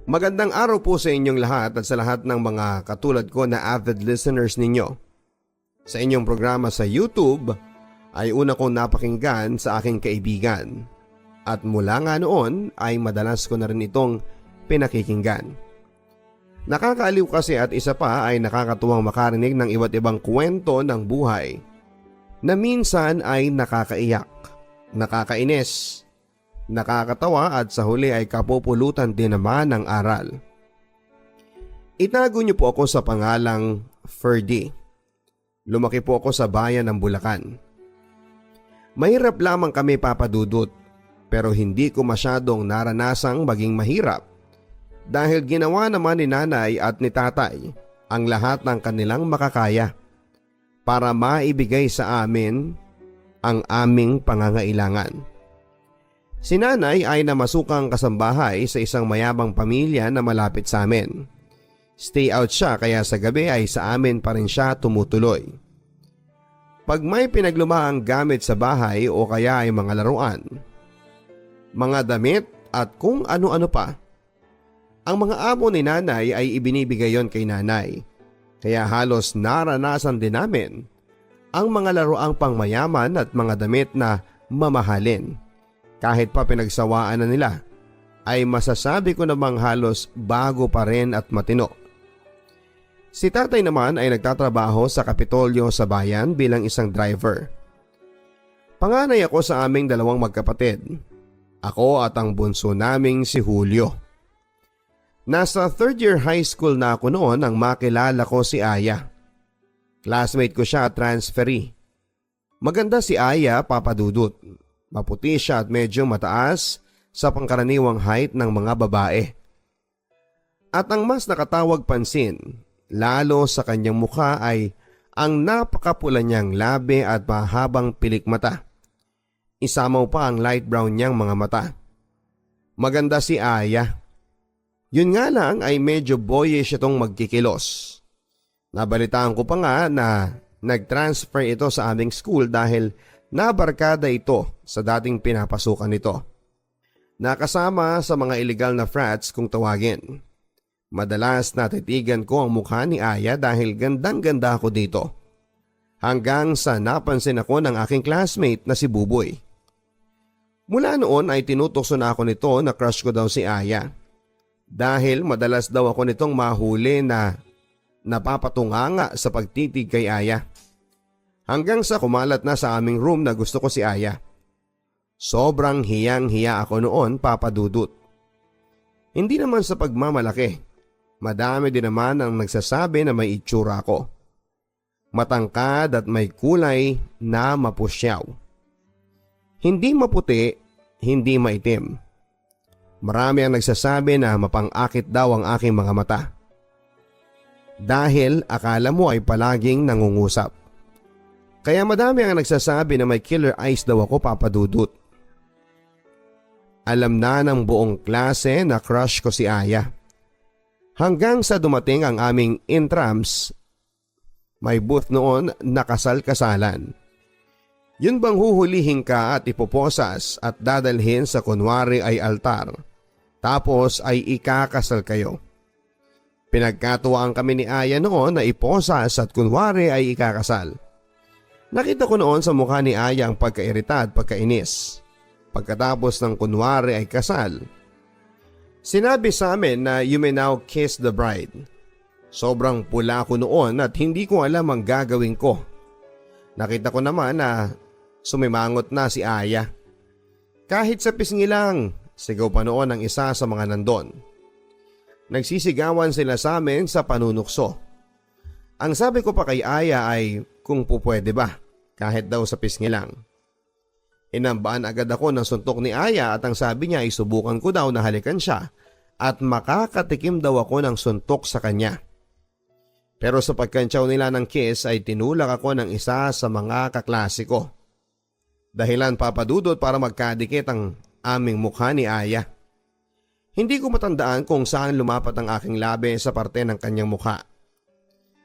Magandang araw po sa inyong lahat at sa lahat ng mga katulad ko na avid listeners ninyo. Sa inyong programa sa YouTube ay una kong napakinggan sa aking kaibigan at mula nga noon ay madalas ko na rin itong pinakikinggan. Nakakaaliw kasi at isa pa ay nakakatuwang makarinig ng iba't ibang kwento ng buhay na minsan ay nakakaiyak, nakakainis, nakakatawa at sa huli ay kapupulutan din naman ng aral. Itago niyo po ako sa pangalang Ferdy. Lumaki po ako sa bayan ng Bulacan. Mahirap lamang kami papadudot pero hindi ko masyadong naranasang maging mahirap dahil ginawa naman ni nanay at ni tatay ang lahat ng kanilang makakaya para maibigay sa amin ang aming pangangailangan. Si nanay ay namasukang kasambahay sa isang mayabang pamilya na malapit sa amin. Stay out siya kaya sa gabi ay sa amin pa rin siya tumutuloy. Pag may pinaglumaang gamit sa bahay o kaya ay mga laruan, mga damit at kung ano-ano pa, ang mga amo ni nanay ay ibinibigay yon kay nanay. Kaya halos naranasan din namin ang mga laruang pangmayaman at mga damit na mamahalin. Kahit pa pinagsawaan na nila, ay masasabi ko namang halos bago pa rin at matino. Si tatay naman ay nagtatrabaho sa Kapitolyo sa bayan bilang isang driver. Panganay ako sa aming dalawang magkapatid. Ako at ang bunso naming si Julio. Nasa third year high school na ako noon nang makilala ko si Aya. Classmate ko siya at transferee. Maganda si Aya, papadudot. Maputi siya at medyo mataas sa pangkaraniwang height ng mga babae. At ang mas nakatawag pansin, lalo sa kanyang mukha ay ang napakapula niyang labi at mahabang pilik mata. Isamaw pa ang light brown niyang mga mata. Maganda si Aya. Yun nga lang ay medyo boyish itong magkikilos. Nabalitaan ko pa nga na nag-transfer ito sa aming school dahil nabarkada ito sa dating pinapasukan nito. Nakasama sa mga illegal na frats kung tawagin. Madalas natitigan ko ang mukha ni Aya dahil gandang-ganda ako dito. Hanggang sa napansin ako ng aking classmate na si Buboy. Mula noon ay tinutokso na ako nito na crush ko daw si Aya. Dahil madalas daw ako nitong mahuli na napapatunganga sa pagtitig kay Aya. Hanggang sa kumalat na sa aming room na gusto ko si Aya. Sobrang hiyang-hiya ako noon, papadudot. Hindi naman sa pagmamalaki. Madami din naman ang nagsasabi na may itsura ko. Matangkad at may kulay na mapusyaw. Hindi maputi, hindi maitim. Marami ang nagsasabi na mapang-akit daw ang aking mga mata. Dahil akala mo ay palaging nangungusap. Kaya madami ang nagsasabi na may killer eyes daw ako, papadudot. Alam na ng buong klase na crush ko si Aya. Hanggang sa dumating ang aming intrams, may booth noon na kasal-kasalan. Yun bang huhulihin ka at ipoposas at dadalhin sa kunwari ay altar, tapos ay ikakasal kayo. Pinagkatuwaan kami ni Aya noon na iposas at kunwari ay ikakasal. Nakita ko noon sa mukha ni Aya ang pagkairita at pagkainis. Pagkatapos ng kunwari ay kasal, sinabi sa amin na you may now kiss the bride. Sobrang pula ko noon at hindi ko alam ang gagawin ko. Nakita ko naman na sumimangot na si Aya. Kahit sa pisngi lang, sigaw pa noon ang isa sa mga nandon. Nagsisigawan sila sa amin sa panunukso. Ang sabi ko pa kay Aya ay kung pupwede ba, kahit daw sa pisngi lang. Inambaan agad ako ng suntok ni Aya at ang sabi niya ay subukan ko daw na halikan siya at makakatikim daw ako ng suntok sa kanya. Pero sa pagkantsaw nila ng kiss ay tinulak ako ng isa sa mga kaklase ko. Dahilan, papadudot, para magkadikit ang aming mukha ni Aya. Hindi ko matandaan kung saan lumapat ang aking labi sa parte ng kanyang mukha.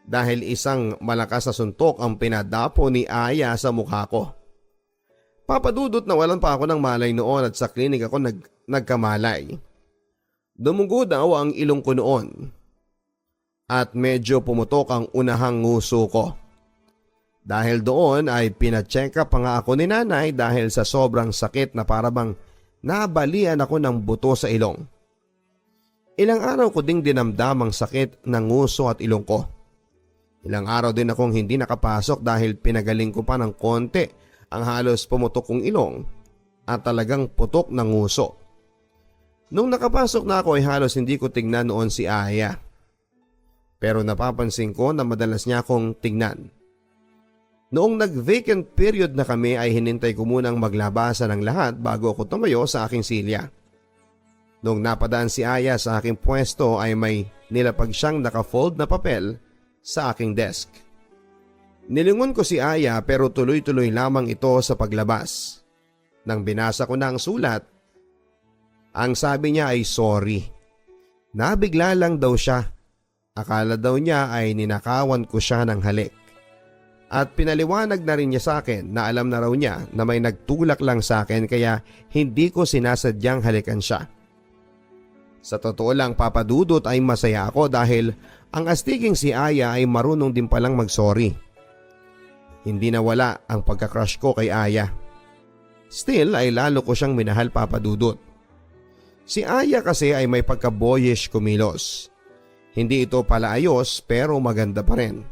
Dahil isang malakas na suntok ang pinadapo ni Aya sa mukha ko. Papadudot, nawalan pa ako ng malay noon at sa klinik ako nagkamalay. Dumugo daw ang ilong ko noon at medyo pumutok ang unahang nguso ko. Dahil doon ay pina-check up pa nga ako ni nanay dahil sa sobrang sakit na parabang nabalian ako ng buto sa ilong. Ilang araw ko ding dinamdam ang sakit ng nguso at ilong ko. Ilang araw din akong hindi nakapasok dahil pinagaling ko pa ng konti ang halos pumutok kong ilong at talagang putok ng nguso. Nung nakapasok na ako ay halos hindi ko tignan noon si Aya. Pero napapansin ko na madalas niya akong tignan. Noong nag-vacant period na kami ay hinintay ko munang maglabasan ng lahat bago ako tumayo sa aking silya. Noong napadaan si Aya sa aking pwesto ay may nilapag siyang nakafold na papel sa aking desk. Nilingon ko si Aya pero tuloy-tuloy lamang ito sa paglabas. Nang binasa ko na ang sulat, ang sabi niya ay sorry. Nabigla lang daw siya. Akala daw niya ay ninakawan ko siya ng halik. At pinaliwanag na rin niya sa akin na alam na raw niya na may nagtulak lang sa akin kaya hindi ko sinasadyang halikan siya. Sa totoo lang papadudot ay masaya ako dahil ang astiging si Aya ay marunong din palang mag-sorry. Hindi nawala ang pagka-crush ko kay Aya. Still ay lalo ko siyang minahal papadudot. Si Aya kasi ay may pagka-boyish kumilos. Hindi ito pala ayos pero maganda pa rin.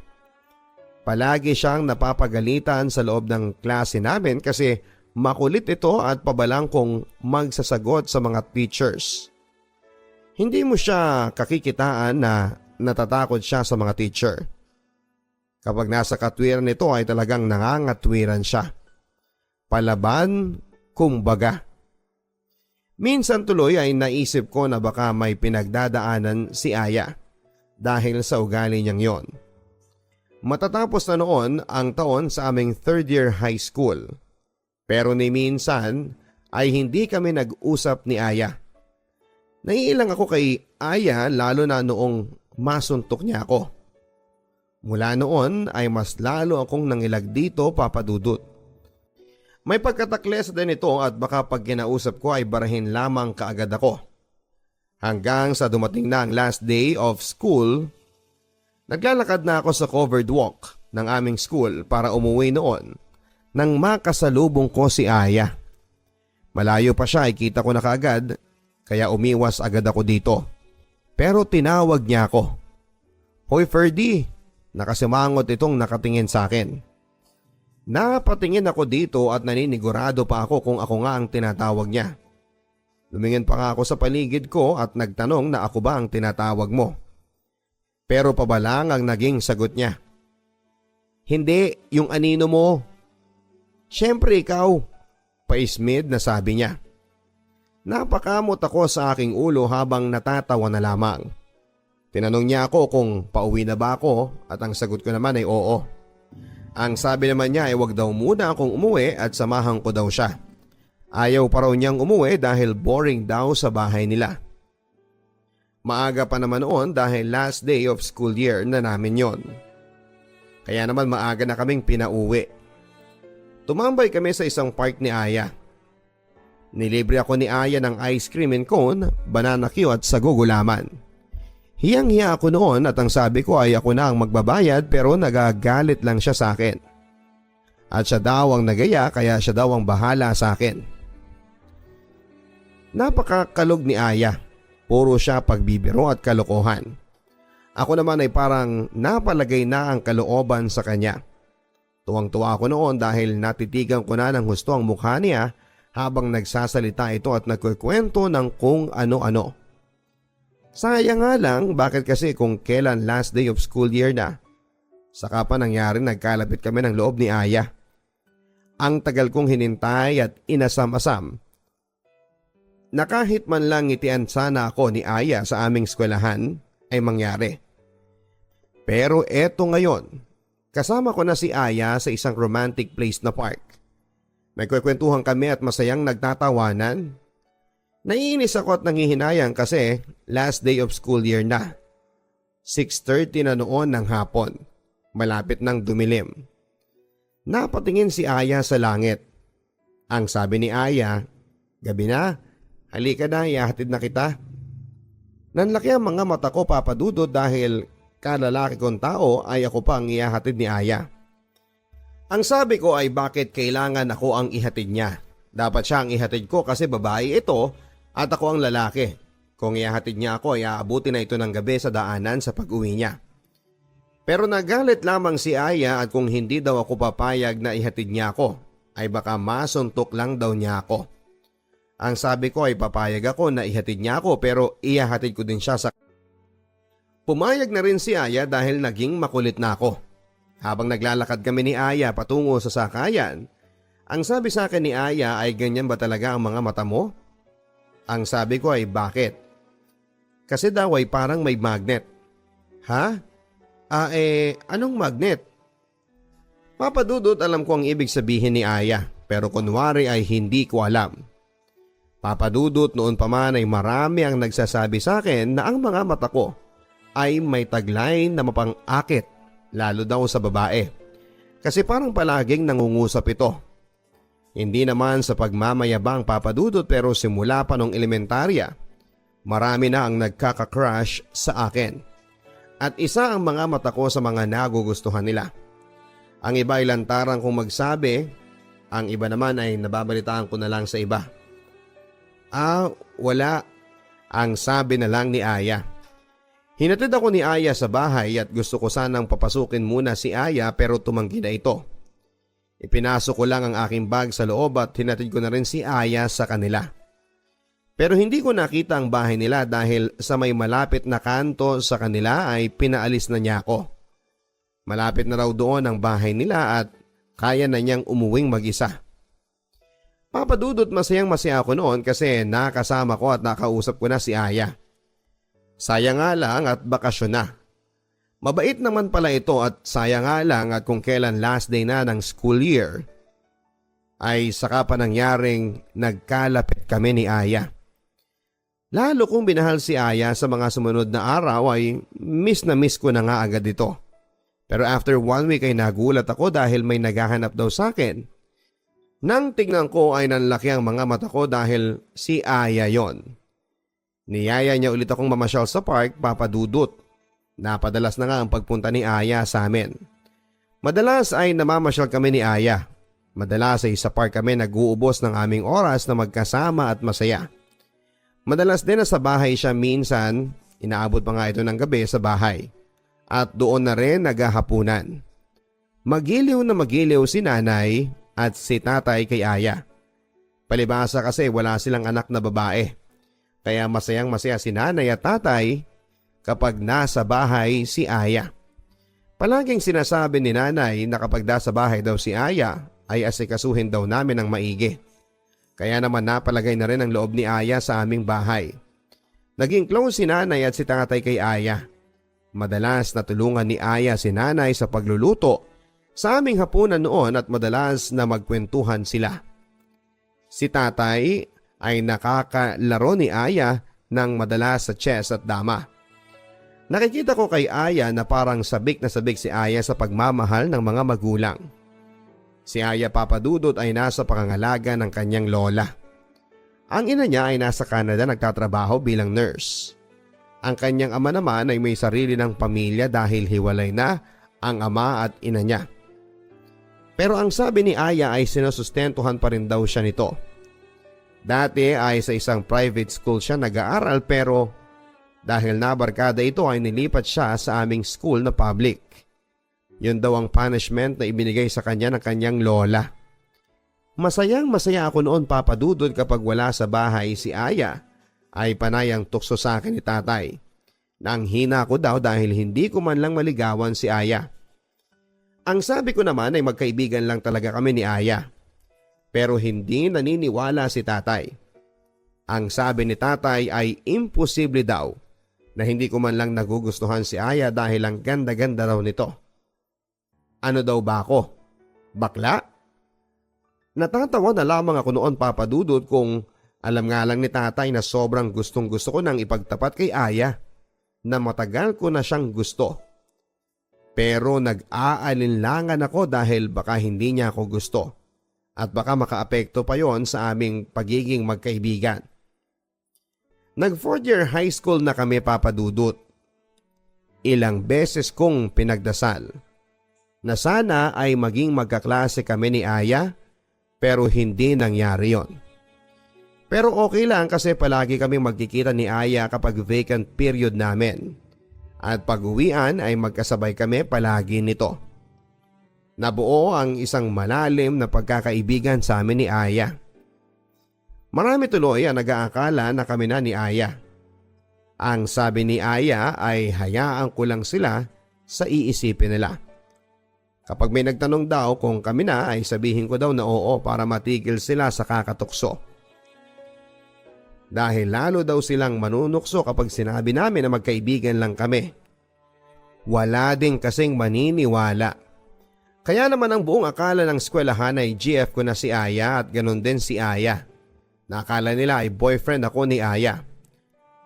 Palagi siyang napapagalitan sa loob ng klase namin kasi makulit ito at pabalang kong magsasagot sa mga teachers. Hindi mo siya kakikitaan na natatakot siya sa mga teacher. Kapag nasa katwiran nito ay talagang nangangatwiran siya. Palaban, kumbaga. Minsan tuloy ay naisip ko na baka may pinagdadaanan si Aya dahil sa ugali niyang yon. Matatapos na noon ang taon sa aming third year high school. Pero ni minsan ay hindi kami nag-usap ni Aya. Naiilang ako kay Aya lalo na noong masuntok niya ako. Mula noon ay mas lalo akong nangilag dito papadudot. May pagkatakles din ito at baka pag kinausap ko ay barahin lamang kaagad ako. Hanggang sa dumating na ang last day of school, naglalakad na ako sa covered walk ng aming school para umuwi noon nang makasalubong ko si Aya. Malayo pa siya ay kita ko na kaagad kaya umiwas agad ako dito. Pero tinawag niya ako. Hoy Ferdy, nakasimangot itong nakatingin sa akin. Napatingin ako dito at naninigurado pa ako kung ako nga ang tinatawag niya. Lumingin pa nga ako sa paligid ko at nagtanong na ako ba ang tinatawag mo. Pero pabalang ang naging sagot niya. Hindi, yung anino mo. Siyempre ikaw, paismid na sabi niya. Napakamot ako sa aking ulo habang natatawa na lamang. Tinanong niya ako kung pauwi na ba ako at ang sagot ko naman ay oo. Ang sabi naman niya ay wag daw muna akong umuwi at samahan ko daw siya. Ayaw pa raw niyang umuwi dahil boring daw sa bahay nila. Maaga pa naman noon dahil last day of school year na namin yon. Kaya naman maaga na kaming pinauwi. Tumambay kami sa isang park ni Aya. Nilibre ako ni Aya ng ice cream and cone, banana Q at sago gulaman. Hiyang-hiya ako noon at ang sabi ko ay ako na ang magbabayad pero nagagalit lang siya sa akin. At siya daw ang nagaya kaya siya daw ang bahala sa akin. Napakakalog ni Aya. Puro siya pagbibiro at kalokohan. Ako naman ay parang napalagay na ang kalooban sa kanya. Tuwang-tuwa ako noon dahil natitigan ko na ng husto ang mukha niya habang nagsasalita ito at nagkukwento ng kung ano-ano. Sayang nga lang bakit kasi kung kailan last day of school year na. Saka pa nangyari nagkalapit kami ng loob ni Aya. Ang tagal kong hinintay at inasam-asam. Na kahit man lang ngitian sana ako ni Aya sa aming eskwelahan ay mangyari. Pero eto ngayon, kasama ko na si Aya sa isang romantic place na park. May kwentuhan kami at masayang nagtatawanan. Naiinis ako at nangihinayang kasi last day of school year na. 6:30 na noon ng hapon. Malapit nang dumilim. Napatingin si Aya sa langit. Ang sabi ni Aya, gabi na, halika na, ihahatid na kita. Nanlaki ang mga mata ko, Papa Dudut, dahil kalalaki kong tao ay ako pa ang ihahatid ni Aya. Ang sabi ko ay bakit kailangan ako ang ihatid niya. Dapat siya ang ihatid ko kasi babae ito at ako ang lalaki. Kung ihahatid niya ako ay aabuti na ito ng gabi sa daanan sa pag-uwi niya. Pero nagalit lamang si Aya at kung hindi daw ako papayag na ihatid niya ako ay baka masuntok lang daw niya ako. Ang sabi ko ay papayag ako na ihatid niya ako pero ihahatid ko din siya sa... Pumayag na rin si Aya dahil naging makulit na ako. Habang naglalakad kami ni Aya patungo sa sakayan, ang sabi sa akin ni Aya ay ganyan ba talaga ang mga mata mo? Ang sabi ko ay bakit? Kasi daw ay parang may magnet. Ha? Anong magnet? Papa Dudut, alam ko ang ibig sabihin ni Aya pero kunwari ay hindi ko alam. Papa Dudut, noon pa man ay marami ang nagsasabi sa akin na ang mga mata ko ay may taglay na mapang-akit, lalo daw sa babae. Kasi parang palaging nangungusap ito. Hindi naman sa pagmamayabang, Papa Dudut, pero simula pa nung elementarya, marami na ang nagkaka-crush sa akin. At isa ang mga mata ko sa mga nagugustuhan nila. Ang iba ay lantarang kong magsabi, ang iba naman ay nababalitaan ko na lang sa iba. Wala. Ang sabi na lang ni Aya. Hinatid ako ni Aya sa bahay at gusto ko sanang papasukin muna si Aya pero tumanggi na ito. Ipinasok ko lang ang aking bag sa loob at hinatid ko na rin si Aya sa kanila. Pero hindi ko nakita ang bahay nila dahil sa may malapit na kanto sa kanila ay pinaalis na niya ako. Malapit na raw doon ang bahay nila at kaya na niyang umuwing mag-isa. Papa Dudut, masayang masaya ako noon kasi nakasama ko at nakausap ko na si Aya. Sayang nga lang at bakasyon na. Mabait naman pala ito at sayang nga lang at kung kailan last day na ng school year ay saka pa nangyaring nagkalapit kami ni Aya. Lalo kong binahal si Aya sa mga sumunod na araw ay miss na miss ko na nga agad ito. Pero after 1 week ay nagulat ako dahil may naghahanap daw sa akin. Nang tignan ko ay nanlaki ang mga mata ko dahil si Aya yon. Niyaya niya ulit akong mamasyal sa park, Papa Dudut. Napadalas na nga ang pagpunta ni Aya sa amin. Madalas ay namamasyal kami ni Aya. Madalas ay sa park kami nag-uubos ng aming oras na magkasama at masaya. Madalas din na sa bahay siya minsan, inaabot pa nga ito ng gabi sa bahay. At doon na rin naghahapunan. Magiliw na magiliw si nanay at si tatay kay Aya. Palibasa kasi wala silang anak na babae. Kaya masayang masaya si nanay at tatay kapag nasa bahay si Aya. Palaging sinasabi ni nanay na kapag nasa bahay daw si Aya ay asikasuhin daw namin ng maigi. Kaya naman napalagay na rin ang loob ni Aya sa aming bahay. Naging close si nanay at si tatay kay Aya. Madalas natulungan ni Aya si nanay sa pagluluto sa aming hapunan noon at madalas na magkwentuhan sila. Si tatay ay nakakalaro ni Aya ng madalas sa chess at dama. Nakikita ko kay Aya na parang sabik na sabik si Aya sa pagmamahal ng mga magulang. Si Aya, Papa Dudut, ay nasa pangangalaga ng kanyang lola. Ang ina niya ay nasa Canada nagtatrabaho bilang nurse. Ang kanyang ama naman ay may sarili ng pamilya dahil hiwalay na ang ama at ina niya. Pero ang sabi ni Aya ay sinusustentuhan pa rin daw siya nito. Dati ay sa isang private school siya nag-aaral pero dahil nabarkada ito ay nilipat siya sa aming school na public. Yun daw ang punishment na ibinigay sa kanya ng kanyang lola. Masayang masaya ako noon, Papa Dudut, kapag wala sa bahay si Aya ay panayang tukso sa akin ni tatay. Nang hina ko daw dahil hindi ko man lang maligawan si Aya. Ang sabi ko naman ay magkaibigan lang talaga kami ni Aya. Pero hindi naniniwala si tatay. Ang sabi ni tatay ay imposible daw na hindi ko man lang nagugustuhan si Aya dahil ang ganda-ganda raw nito. Ano daw ba ako? Bakla? Natatawa na lamang ako noon, Papa Dudut, kung alam nga lang ni tatay na sobrang gustong gusto ko nang ipagtapat kay Aya na matagal ko na siyang gusto. Pero nag-aalinlangan ako dahil baka hindi niya ako gusto at baka makaapekto pa yon sa aming pagiging magkaibigan. Nag 4th year high school na kami, Papa Dudut. Ilang beses kong pinagdasal na sana ay maging magkaklase kami ni Aya, pero hindi nangyari yon. Pero okay lang kasi palagi kami magkikita ni Aya kapag vacant period namin. At pag-uwian ay magkasabay kami palagi nito. Nabuo ang isang malalim na pagkakaibigan sa amin ni Aya. Marami tuloy ang nag-aakala na kami na ni Aya. Ang sabi ni Aya ay hayaan ko lang sila sa iisipin nila. Kapag may nagtanong daw kung kami na ay sabihin ko daw na oo para matigil sila sa kakatukso. Dahil lalo daw silang manunukso kapag sinabi namin na magkaibigan lang kami. Wala din kasing maniniwala. Kaya naman ang buong akala ng eskwelahan ay GF ko na si Aya at ganun din si Aya. Nakala nila ay boyfriend ako ni Aya.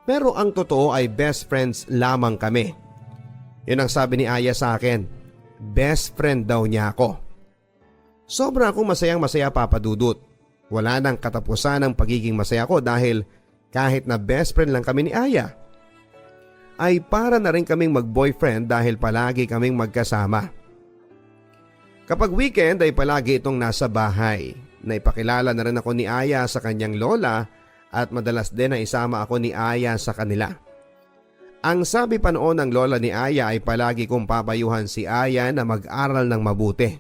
Pero ang totoo ay best friends lamang kami. Yun ang sabi ni Aya sa akin. Best friend daw niya ako. Sobra akong masayang masaya, Papa Dudut. Wala nang katapusan ang pagiging masaya ko dahil kahit na best friend lang kami ni Aya, ay para na rin kaming mag-boyfriend dahil palagi kaming magkasama. Kapag weekend ay palagi itong nasa bahay. Naipakilala na rin ako ni Aya sa kanyang lola at madalas din na isama ako ni Aya sa kanila. Ang sabi pa noon ng lola ni Aya ay palagi kong papayuhan si Aya na mag-aral ng mabuti.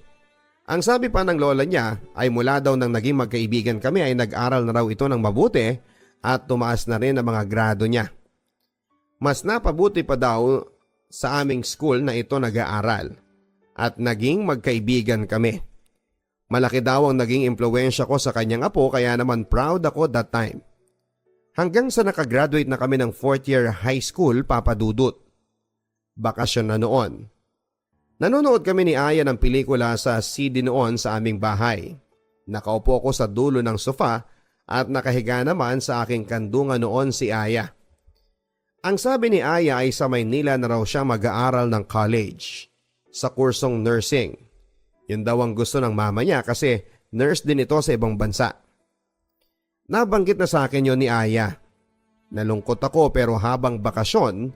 Ang sabi pa ng lola niya ay mula daw nang naging magkaibigan kami ay nag-aral na raw ito ng mabuti at tumaas na rin ang mga grado niya. Mas napabuti pa daw sa aming school na ito nag-aaral at naging magkaibigan kami. Malaki daw ang naging impluwensya ko sa kanyang apo kaya naman proud ako that time. Hanggang sa nakagraduate na kami ng 4th year high school, Papa Dudut. Bakasyon na noon. Nanonood kami ni Aya ng pelikula sa CD noon sa aming bahay. Nakaupo ko sa dulo ng sofa at nakahiga naman sa aking kandungan noon si Aya. Ang sabi ni Aya ay sa Maynila na raw siya mag-aaral ng college sa kursong nursing. Yun daw ang gusto ng mama niya kasi nurse din ito sa ibang bansa. Nabanggit na sa akin yon ni Aya. Nalungkot ako pero habang bakasyon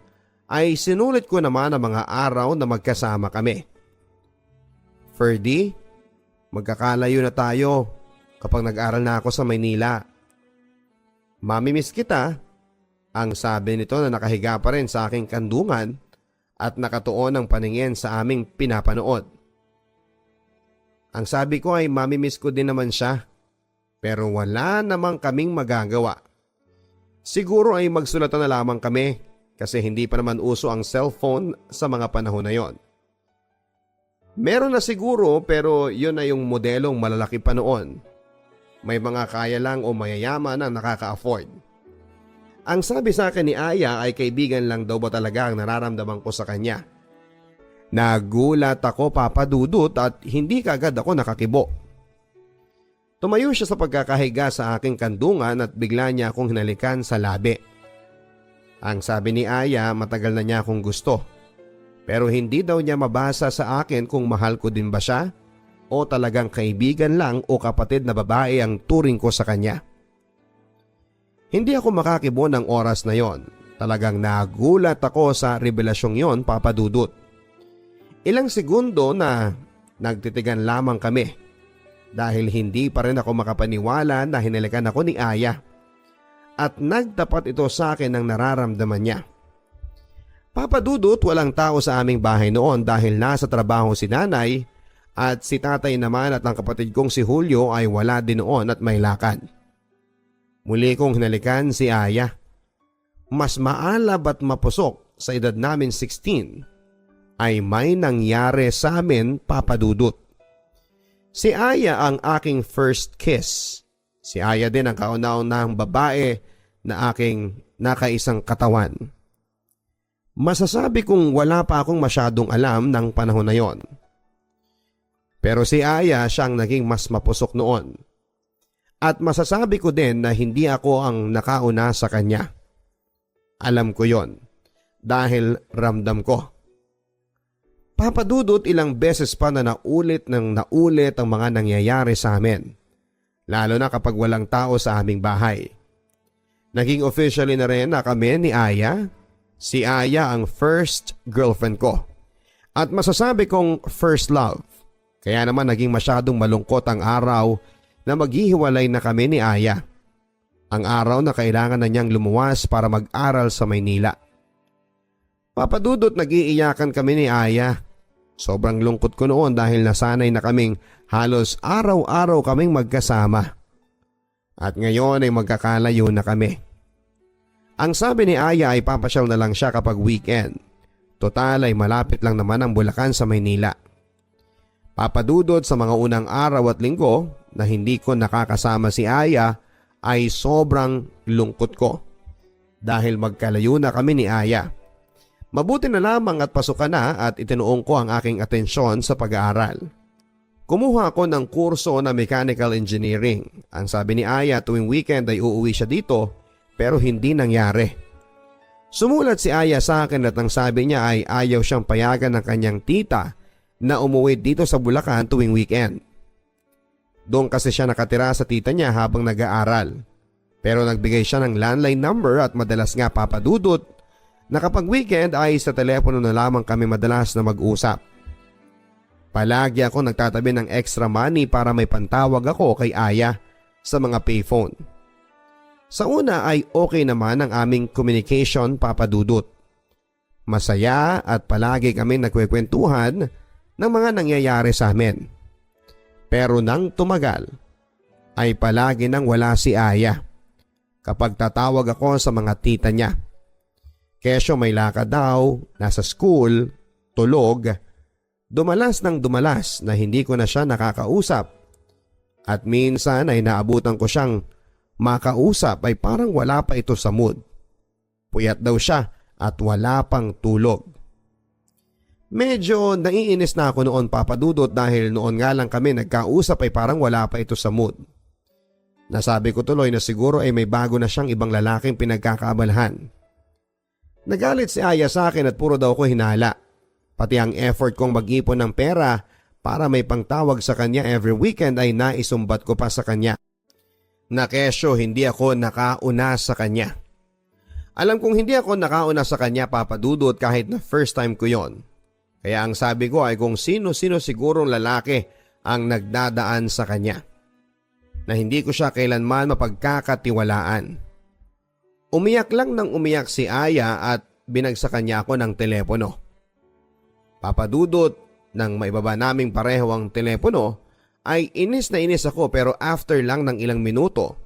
ay sinulit ko naman ang mga araw na magkasama kami. Ferdy, magkakalayo na tayo kapag nag-aral na ako sa Maynila. Mamimiss kita, ang sabi nito na nakahiga pa rin sa aking kandungan at nakatuon ang paningin sa aming pinapanood. Ang sabi ko ay mamimiss ko din naman siya pero wala namang kaming magagawa. Siguro ay magsulatan na lamang kami. Kasi hindi pa naman uso ang cellphone sa mga panahon na yon. Meron na siguro pero yun na yung modelong malalaki pa noon. May mga kaya lang o mayayaman ang nakaka-afford. Ang sabi sa akin ni Aya ay kaibigan lang daw ba talaga ang nararamdaman ko sa kanya. Nagulat ako, Papa Dudut, at hindi kaagad ako nakakibo. Tumayo siya sa pagkakahiga sa aking kandungan at bigla niya akong hinalikan sa labi. Ang sabi ni Aya matagal na niya akong gusto. Pero hindi daw niya mabasa sa akin kung mahal ko din ba siya o talagang kaibigan lang o kapatid na babae ang turing ko sa kanya. Hindi ako makakibo ng oras na yon. Talagang nagulat ako sa revelasyong yon, Papa Dudut. Ilang segundo na nagtitigan lamang kami dahil hindi pa rin ako makapaniwala na hinalikan ako ni Aya. At nagtapat ito sa akin ng nararamdaman niya. Papa Dudut, walang tao sa aming bahay noon dahil nasa trabaho si nanay at si tatay naman at ang kapatid kong si Julio ay wala din noon at may lakad. Muli kong hinalikan si Aya. Mas maalab at mapusok sa edad namin 16 ay may nangyari sa amin, Papa Dudut. Si Aya ang aking first kiss. Si Aya din ang kauna-unahang babae na aking nakaisang katawan. Masasabi kong wala pa akong masyadong alam ng panahon na yon. Pero si Aya siyang naging mas mapusok noon. At masasabi ko din na hindi ako ang nakauna sa kanya. Alam ko yon dahil ramdam ko. Papa Dudut, ilang beses pa na naulit ang mga nangyayari sa amin. Lalo na kapag walang tao sa aming bahay. Naging officially na rin na kami ni Aya. Si Aya ang first girlfriend ko. At masasabi kong first love. Kaya naman naging masyadong malungkot ang araw na maghihiwalay na kami ni Aya. Ang araw na kailangan na niyang lumuwas para mag-aral sa Maynila. Papadudot nag-iiyakan kami ni Aya. Sobrang lungkot ko noon dahil nasanay na kaming halos araw-araw kaming magkasama. At ngayon ay magkakalayo na kami. Ang sabi ni Aya ay papasyal na lang siya kapag weekend. Total ay malapit lang naman ang Bulacan sa Maynila. Papadudot sa mga unang araw at linggo na hindi ko nakakasama si Aya ay sobrang lungkot ko. Dahil magkalayo na kami ni Aya. Mabuti na lamang at pasukan na at itinuong ko ang aking atensyon sa pag-aaral. Kumuha ako ng kurso na mechanical engineering. Ang sabi ni Aya tuwing weekend ay uuwi siya dito pero hindi nangyari. Sumulat si Aya sa akin at ang sabi niya ay ayaw siyang payagan ng kanyang tita na umuwi dito sa Bulacan tuwing weekend. Doon kasi siya nakatira sa tita niya habang nag-aaral. Pero nagbigay siya ng landline number at madalas nga papadudot na kapag weekend ay sa telepono na lamang kami madalas na mag-usap. Palagi ako nagtatabi ng extra money para may pantawag ako kay Aya sa mga payphone. Sa una ay okay naman ang aming communication, papadudot. Masaya at palagi kami nagkwekwentuhan ng mga nangyayari sa amin. Pero nang tumagal ay palagi nang wala si Aya kapag tatawag ako sa mga tita niya. Kesyo may lakad daw, nasa school, tulog, dumalas ng dumalas na hindi ko na siya nakakausap. At minsan ay naabutan ko siyang makausap ay parang wala pa ito sa mood. Puyat daw siya at wala pang tulog. Medyo naiinis na ako noon, papadudot, dahil noon nga lang kami nagkausap ay parang wala pa ito sa mood. Nasabi ko tuloy na siguro ay may bago na siyang ibang lalaking pinagkakaabalahan. Nagalit si Aya sa akin at puro daw ko hinala. Pati ang effort kong mag-ipon ng pera para may pangtawag sa kanya every weekend ay naisumbat ko pa sa kanya. Na kesyo hindi ako nakauna sa kanya. Alam kong hindi ako nakauna sa kanya, papadudot, kahit na first time ko yon. Kaya ang sabi ko ay kung sino-sino sigurong lalaki ang nagdadaan sa kanya. Na hindi ko siya kailanman mapagkakatiwalaan. Umiyak lang ng umiyak si Aya at binagsakan niya ako ng telepono. Papadudot, nang maibaba naming pareho ang telepono, ay inis na inis ako, pero after lang ng ilang minuto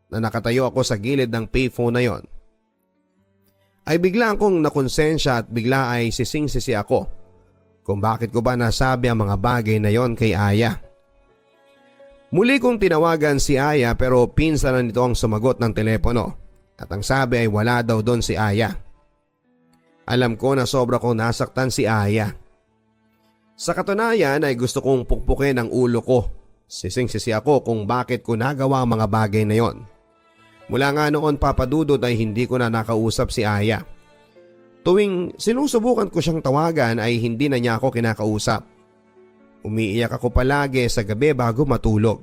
na nakatayo ako sa gilid ng payphone na yon, ay bigla akong nakonsensya at bigla ay sising-sisi ako kung bakit ko ba nasabi ang mga bagay na yon kay Aya. Muli kong tinawagan si Aya pero pinsan na nito ang sumagot ng telepono at ang sabi ay wala daw doon si Aya. Alam ko na sobra kong nasaktan si Aya. Sa katunayan ay gusto kong pukpukin ang ulo ko. Sising-sisi ako kung bakit ko nagawa ang mga bagay na yon. Mula nga noon, papadudot, ay hindi ko na nakausap si Aya. Tuwing sinusubukan ko siyang tawagan ay hindi na niya ako kinakausap. Umiiyak ako palagi sa gabi bago matulog.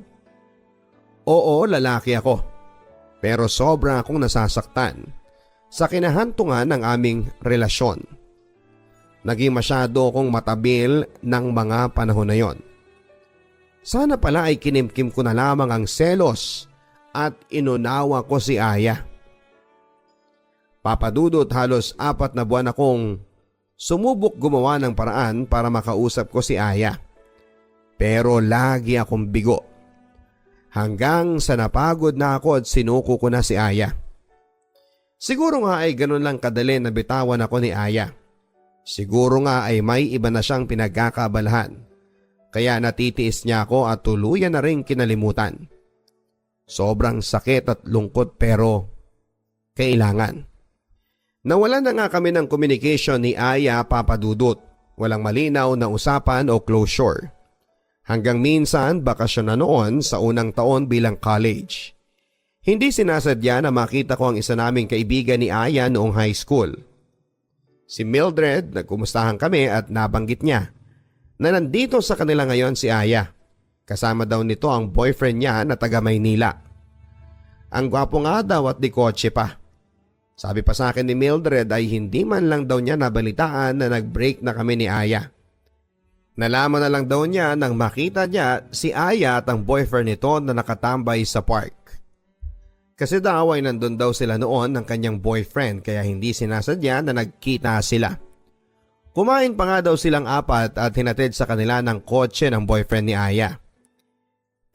Oo, lalaki ako. Pero sobra akong nasasaktan sa kinahantungan ng aming relasyon. Naging masyado akong matabil ng mga panahon na yon. Sana pala ay kinimkim ko na lamang ang selos at inunawa ko si Aya. Papadudot, halos 4 na buwan akong sumubok gumawa ng paraan para makausap ko si Aya. Pero lagi akong bigo. Hanggang sa napagod na ako at sinuko ko na si Aya. Siguro nga ay ganun lang kadali na bitawan ako ni Aya. Siguro nga ay may iba na siyang pinagkakabalahan. Kaya natitiis niya ako at tuluyan na rin kinalimutan. Sobrang sakit at lungkot pero kailangan. Nawalan na nga kami ng communication ni Aya, papadudot. Walang malinaw na usapan o closure. Hanggang minsan bakasyon na noon sa unang taon bilang college. Hindi sinasadya na makita ko ang isa naming kaibigan ni Aya noong high school. Si Mildred, nagkumustahan kami at nabanggit niya na nandito sa kanila ngayon si Aya. Kasama daw nito ang boyfriend niya na taga Maynila. Ang gwapo nga daw at di kotse pa. Sabi pa sa akin ni Mildred ay hindi man lang daw niya nabalitaan na nag-break na kami ni Aya. Nalaman na lang daw niya nang makita niya si Aya at ang boyfriend nito na nakatambay sa park. Kasi daw ay nandun daw sila noon ng kanyang boyfriend kaya hindi sinasadya na nagkita sila. Kumain pa nga daw silang apat at hinatid sa kanila ng kotse ng boyfriend ni Aya.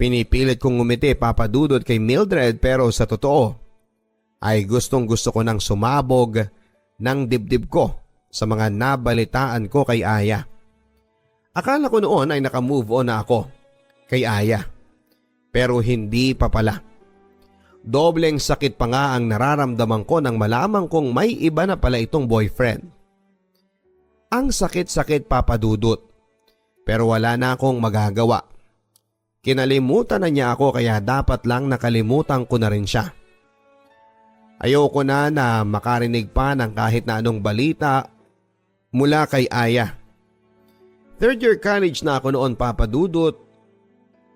Pinipilit kong ngumiti papadudod kay Mildred pero sa totoo ay gustong gusto ko nang sumabog ng dibdib ko sa mga nabalitaan ko kay Aya. Akala ko noon ay nakamove on na ako kay Aya. Pero hindi pa pala. Dobleng sakit pa nga ang nararamdaman ko nang malaman kong may iba na pala itong boyfriend. Ang sakit-sakit papadudot. Pero wala na akong magagawa. Kinalimutan na niya ako kaya dapat lang nakalimutan ko na rin siya. Ayoko na makarinig pa ng kahit na anong balita mula kay Aya. Third year college na ako noon papadudot.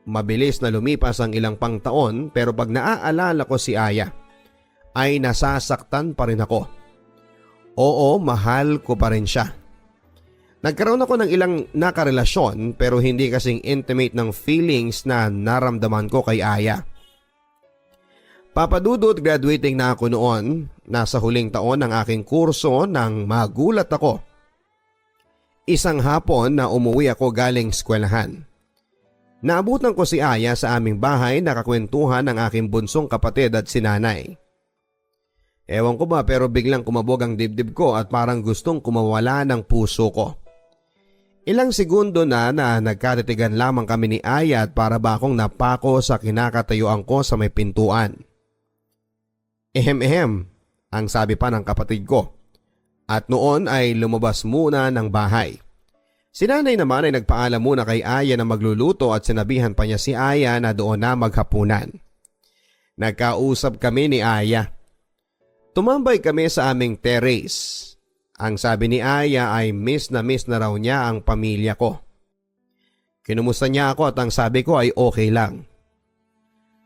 Mabilis na lumipas ang ilang pang taon pero pag naaalala ko si Aya ay nasasaktan pa rin ako. Oo, mahal ko pa rin siya. Nagkaroon ako ng ilang nakarelasyon pero hindi kasing intimate ng feelings na naramdaman ko kay Aya. Papadudot, graduating na ako noon. Nasa huling taon ng aking kurso nang magulat ako. Isang hapon na umuwi ako galing eskwelahan. Naabutan ko si Aya sa aming bahay, nakakwentuhan ng aking bunsong kapatid at sinanay. Ewan ko ba pero biglang kumabog ang dibdib ko at parang gustong kumawala ng puso ko. Ilang segundo na nagkatitigan lamang kami ni Aya at para ba akong napako sa kinakatayuan ko sa may pintuan. Ehem, ang sabi pa ng kapatid ko. At noon ay lumabas muna ng bahay. Si nanay naman ay nagpaalam muna kay Aya na magluluto at sinabihan pa niya si Aya na doon na maghapunan. Nagkausap kami ni Aya. Tumambay kami sa aming terrace. Ang sabi ni Aya ay miss na raw niya ang pamilya ko. Kinumusta niya ako at ang sabi ko ay okay lang.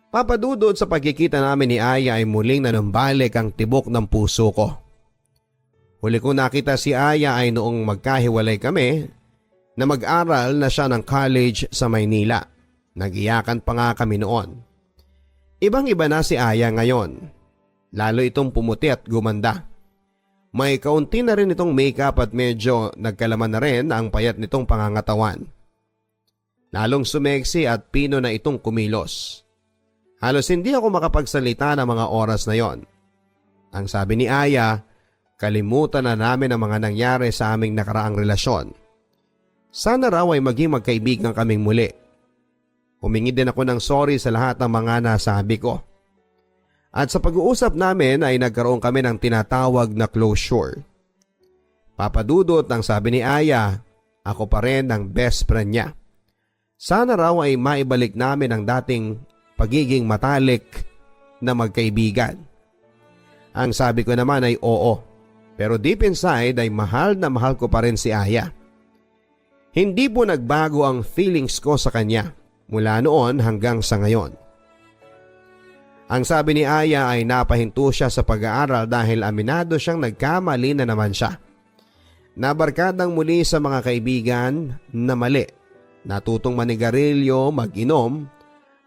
Papadudod sa pagkikita namin ni Aya ay muling nanumbalik ang tibok ng puso ko. Huli ko nakita si Aya ay noong magkahiwalay kami na mag-aral na siya ng college sa Maynila. Nagiyakan pa nga kami noon. Ibang-iba na si Aya ngayon. Lalo itong pumuti at gumanda. May kaunti na rin itong makeup at medyo nagkalaman na rin ang payat nitong pangangatawan. Lalong sumeksi at pino na itong kumilos. Halos hindi ako makapagsalita ng mga oras na yon. Ang sabi ni Aya, kalimutan na namin ang mga nangyari sa aming nakaraang relasyon. Sana raw ay maging magkaibigan kaming muli. Humingi din ako ng sorry sa lahat ng mga nasabi ko. At sa pag-uusap namin ay nagkaroon kami ng tinatawag na closure. Papadudot ang sabi ni Aya, ako pa rin ang best friend niya. Sana raw ay maibalik namin ang dating pagiging matalik na magkaibigan. Ang sabi ko naman ay oo, pero deep inside ay mahal na mahal ko pa rin si Aya. Hindi po nagbago ang feelings ko sa kanya mula noon hanggang sa ngayon. Ang sabi ni Aya ay napahinto siya sa pag-aaral dahil aminado siyang nagkamali na naman siya. Nabarkadang muli sa mga kaibigan na mali, natutong manigarilyo, mag-inom,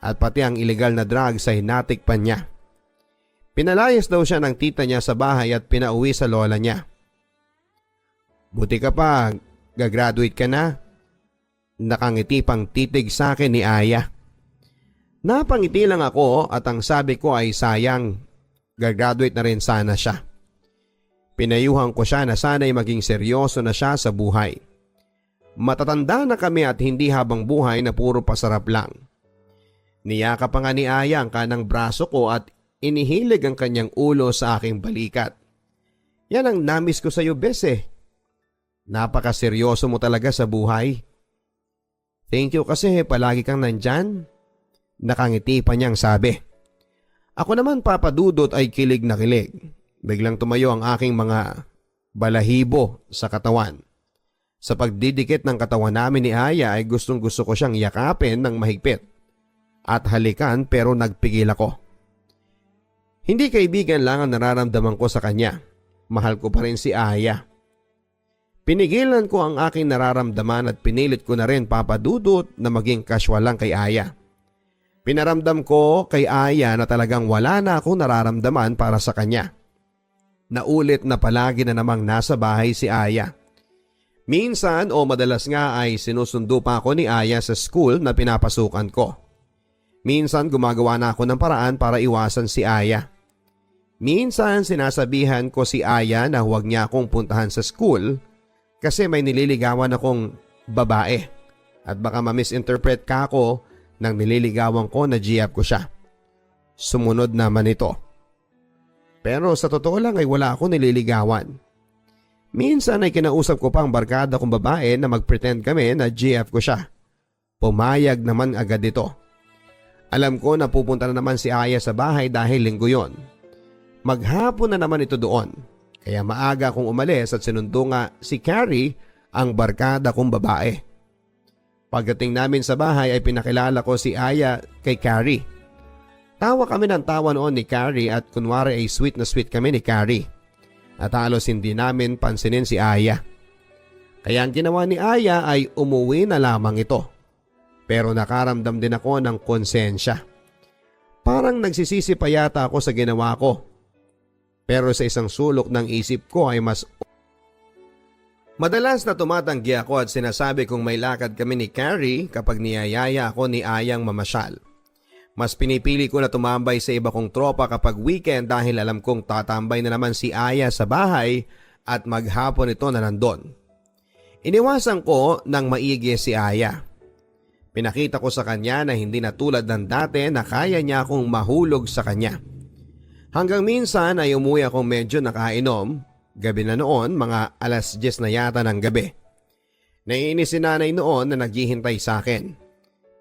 at pati ang ilegal na drugs ay natikpan niya. Pinalayas daw siya ng tita niya sa bahay at pinauwi sa lola niya. Buti ka pa, gagraduate ka na. Nakangiti pang titig sa akin ni Aya. Napangiti lang ako at ang sabi ko ay sayang, gagraduate na rin sana siya. Pinayuhan ko siya na sana'y maging seryoso na siya sa buhay. Matatanda na kami at hindi habang buhay na puro pasarap lang. Niyakap pa nga ni Aya ang kanang braso ko at inihilig ang kanyang ulo sa aking balikat. Yan ang namis ko sa iyo, bes eh. Napakaseryoso mo talaga sa buhay. Thank you kasi palagi kang nandyan. Nakangiti pa niyang sabi. Ako naman papadudot ay kilig na kilig. Biglang tumayo ang aking mga balahibo sa katawan. Sa pagdidikit ng katawan namin ni Aya ay gustong gusto ko siyang yakapin ng mahigpit at halikan pero nagpigil ako. Hindi kaibigan lang ang nararamdaman ko sa kanya. Mahal ko pa rin si Aya. Pinigilan ko ang aking nararamdaman at pinilit ko na rin papadudot na maging casual lang kay Aya. Pinaramdam ko kay Aya na talagang wala na akong nararamdaman para sa kanya. Naulit na palagi na namang nasa bahay si Aya. Minsan o madalas nga ay sinusundo pa ako ni Aya sa school na pinapasukan ko. Minsan gumagawa na ako ng paraan para iwasan si Aya. Minsan sinasabihan ko si Aya na huwag niya akong puntahan sa school kasi may nililigawan akong babae at baka ma-misinterpret ka ako nang nililigawan ko na GF ko siya. Sumunod naman ito. Pero sa totoo lang ay wala akong nililigawan. Minsan ay kinausap ko pa ang barkada kong babae na mag-pretend kami na GF ko siya. Pumayag naman agad ito. Alam ko na pupunta na naman si Aya sa bahay dahil linggo yon. Maghapon na naman ito doon. Kaya maaga akong umalis at sinundo nga si Carrie ang barkada kong babae. Pagdating namin sa bahay ay pinakilala ko si Aya kay Carrie. Tawa kami ng tawa noon ni Carrie at kunwari ay sweet na sweet kami ni Carrie. At halos hindi namin pansinin si Aya. Kaya ang ginawa ni Aya ay umuwi na lamang ito. Pero nakaramdam din ako ng konsensya. Parang nagsisisi pa yata ako sa ginawa ko. Pero sa isang sulok ng isip ko ay madalas na tumatanggi ako at sinasabi kong may lakad kami ni Carrie kapag niyayaya ako ni Ayang mamasyal. Mas pinipili ko na tumambay sa iba kong tropa kapag weekend dahil alam kong tatambay na naman si Aya sa bahay at maghapon ito na nandun. Iniwasan ko ng maigi si Aya. Pinakita ko sa kanya na hindi na tulad ng dati na kaya niya akong mahulog sa kanya. Hanggang minsan ay umuwi akong medyo nakainom, gabi na noon mga 10:00 na yata ng gabi. Naiinis si nanay noon na naghihintay sa akin.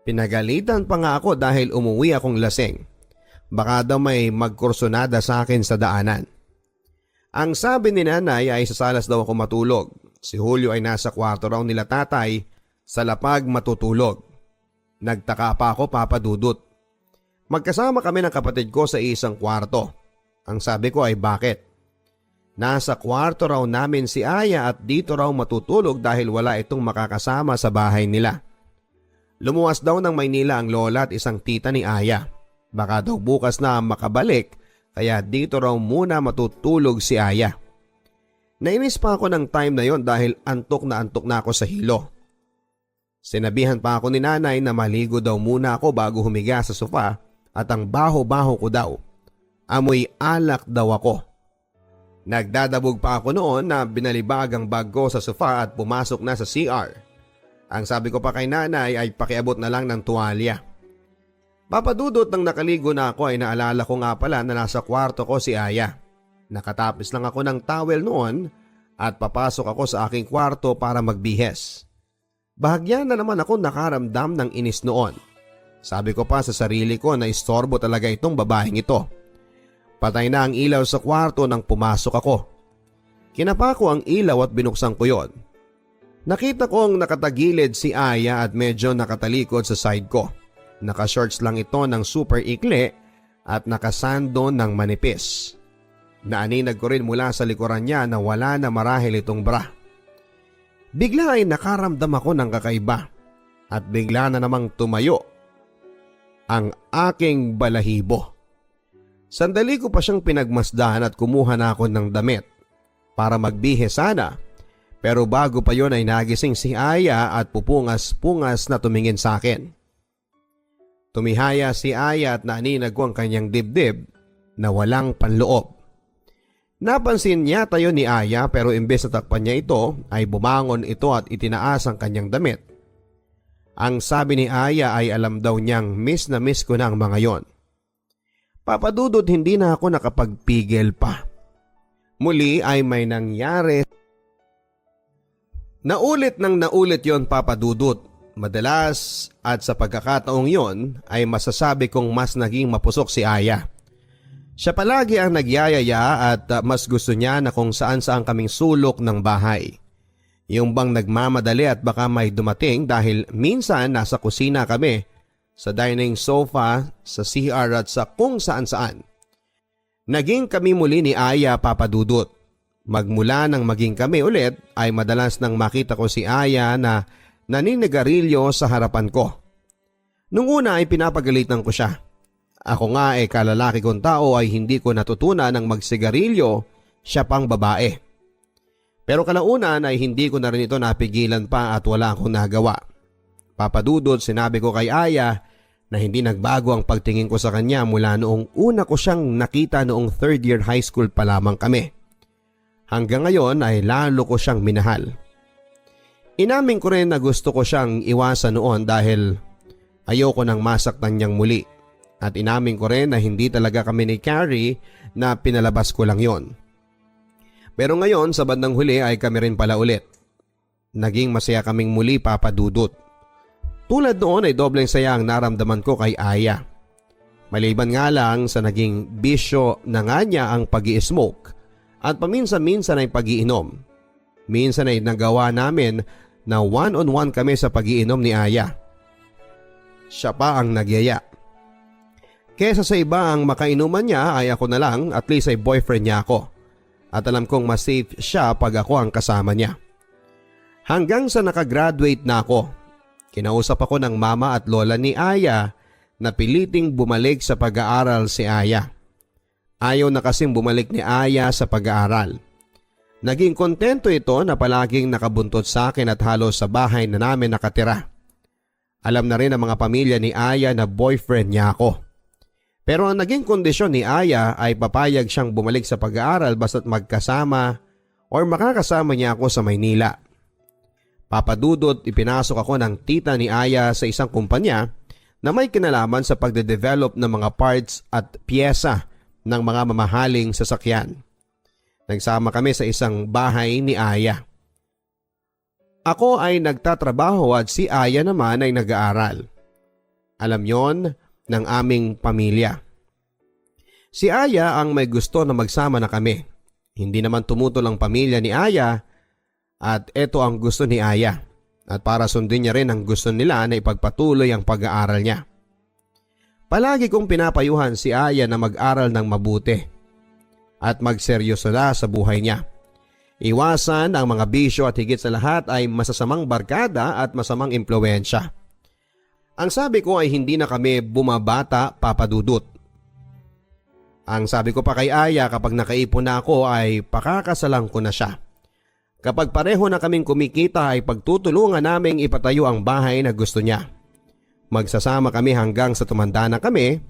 Pinagalitan pa nga ako dahil umuwi akong lasing. Baka daw may magkursunada sa akin sa daanan. Ang sabi ni nanay ay sa salas daw ako matulog. Si Julio ay nasa kwarto raw nila tatay sa lapag matutulog. Nagtaka pa ako papadudot. Magkasama kami ng kapatid ko sa isang kwarto. Ang sabi ko ay bakit? Nasa kwarto raw namin si Aya at dito raw matutulog dahil wala itong makakasama sa bahay nila. Lumuwas daw ng Maynila ang lola at isang tita ni Aya. Baka daw bukas na makabalik kaya dito raw muna matutulog si Aya. Nainis pa ako ng time na yon dahil antok na ako sa hilo. Sinabihan pa ako ni nanay na maligo daw muna ako bago humiga sa sofa at ang baho-baho ko daw. Amoy alak daw ako. Nagdadabog pa ako noon na binalibag ang bag ko sa sofa at pumasok na sa CR. Ang sabi ko pa kay nanay ay pakiabot na lang ng tuwalya. Papadudot nang nakaligo na ako ay naalala ko nga pala na nasa kwarto ko si Aya. Nakatapis lang ako ng towel noon at papasok ako sa aking kwarto para magbihes. Bahagyan na naman ako nakaramdam ng inis noon. Sabi ko pa sa sarili ko na istorbo talaga itong babaeng ito. Patay na ang ilaw sa kwarto nang pumasok ako. Kinapa ko ang ilaw at binuksan ko yon. Nakita kong nakatagilid si Aya at medyo nakatalikod sa side ko. Naka-shorts lang ito ng super ikli at nakasando ng manipis. Naaninag ko rin mula sa likuran niya na wala na marahil itong bra. Bigla ay nakaramdam ako ng kakaiba at bigla na namang tumayo ang aking balahibo. Sandali ko pa siyang pinagmasdahan at kumuha na ako ng damit para magbihe sana. Pero bago pa yon ay nagising si Aya at pupungas-pungas na tumingin sa akin. Tumihaya si Aya at naaninag ko ang kanyang dibdib na walang panloob. Napansin niya tayo ni Aya pero imbes na takpan niya ito ay bumangon ito at itinaas ang kanyang damit. Ang sabi ni Aya ay alam daw niyang miss na miss ko na ang mga yon. Papadudot hindi na ako nakapagpigil pa. Muli ay may nangyari. Naulit yon papadudot. Madalas at sa pagkakataong yon ay masasabi kong mas naging mapusok si Aya. Siya palagi ang nagyayaya at mas gusto niya na kung saan-saan kaming sulok ng bahay. Yung bang nagmamadali at baka may dumating dahil minsan nasa kusina kami, sa dining sofa, sa CR at sa kung saan-saan. Naging kami muli ni Aya, Papa Dudut. Magmula nang maging kami ulit ay madalas nang makita ko si Aya na naninigarilyo sa harapan ko. Nung una ay pinapagalitan ko siya. Ako nga kalalaki kong tao ay hindi ko natutunan ng magsigarilyo, siya pang babae. Pero kalaunan ay hindi ko na rin ito napigilan pa at wala akong nagawa. Papa Dudut, sinabi ko kay Aya na hindi nagbago ang pagtingin ko sa kanya mula noong una ko siyang nakita noong 3rd year high school pa lamang kami. Hanggang ngayon ay lalo ko siyang minahal. Inamin ko rin na gusto ko siyang iwasan noon dahil ayoko nang masaktan niyang muli. At inamin ko rin na hindi talaga kami ni Carrie na pinalabas ko lang yon. Pero ngayon sa bandang huli ay kami rin pala ulit. Naging masaya kaming muli, Papa Dudut. Tulad noon ay dobleng saya ang naramdaman ko kay Aya. Maliban nga lang sa naging bisyo na nga niya ang pag-i-smoke at paminsan-minsan ay pag-iinom. Minsan ay nagawa namin na one-on-one kami sa pag-iinom ni Aya. Siya pa ang nagyaya. Kesa sa iba ang makainuman niya ay ako na lang, at least ay boyfriend niya ako. At alam kong mas safe siya pag ako ang kasama niya. Hanggang sa nakagraduate na ako. Kinausap ako ng mama at lola ni Aya na piliting bumalik sa pag-aaral si Aya. Ayaw na kasing bumalik ni Aya sa pag-aaral. Naging kontento ito na palaging nakabuntot sa akin at halos sa bahay na namin nakatira. Alam na rin ng mga pamilya ni Aya na boyfriend niya ako. Pero ang naging kondisyon ni Aya ay papayag siyang bumalik sa pag-aaral basta't magkasama or makakasama niya ako sa Maynila. Papa Dudut, ipinasok ako ng tita ni Aya sa isang kumpanya na may kinalaman sa pagde-develop ng mga parts at piyesa ng mga mamahaling sasakyan. Nagsama kami sa isang bahay ni Aya. Ako ay nagtatrabaho at si Aya naman ay nag-aaral. Alam yon ng aming pamilya. Si Aya ang may gusto na magsama na kami. Hindi naman tumutol ang pamilya ni Aya at ito ang gusto ni Aya. At para sundin niya rin ang gusto nila na ipagpatuloy ang pag-aaral niya. Palagi kong pinapayuhan si Aya na mag-aral ng mabuti at magseryoso na sa buhay niya. Iwasan ang mga bisyo at higit sa lahat ay masasamang barkada at masamang impluwensya. Ang sabi ko ay hindi na kami bumabata, Papa Dudut. Ang sabi ko pa kay Aya kapag nakaipon na ako ay pakakasalan ko na siya. Kapag pareho na kaming kumikita ay pagtutulungan naming ipatayo ang bahay na gusto niya. Magsasama kami hanggang sa tumanda na kami.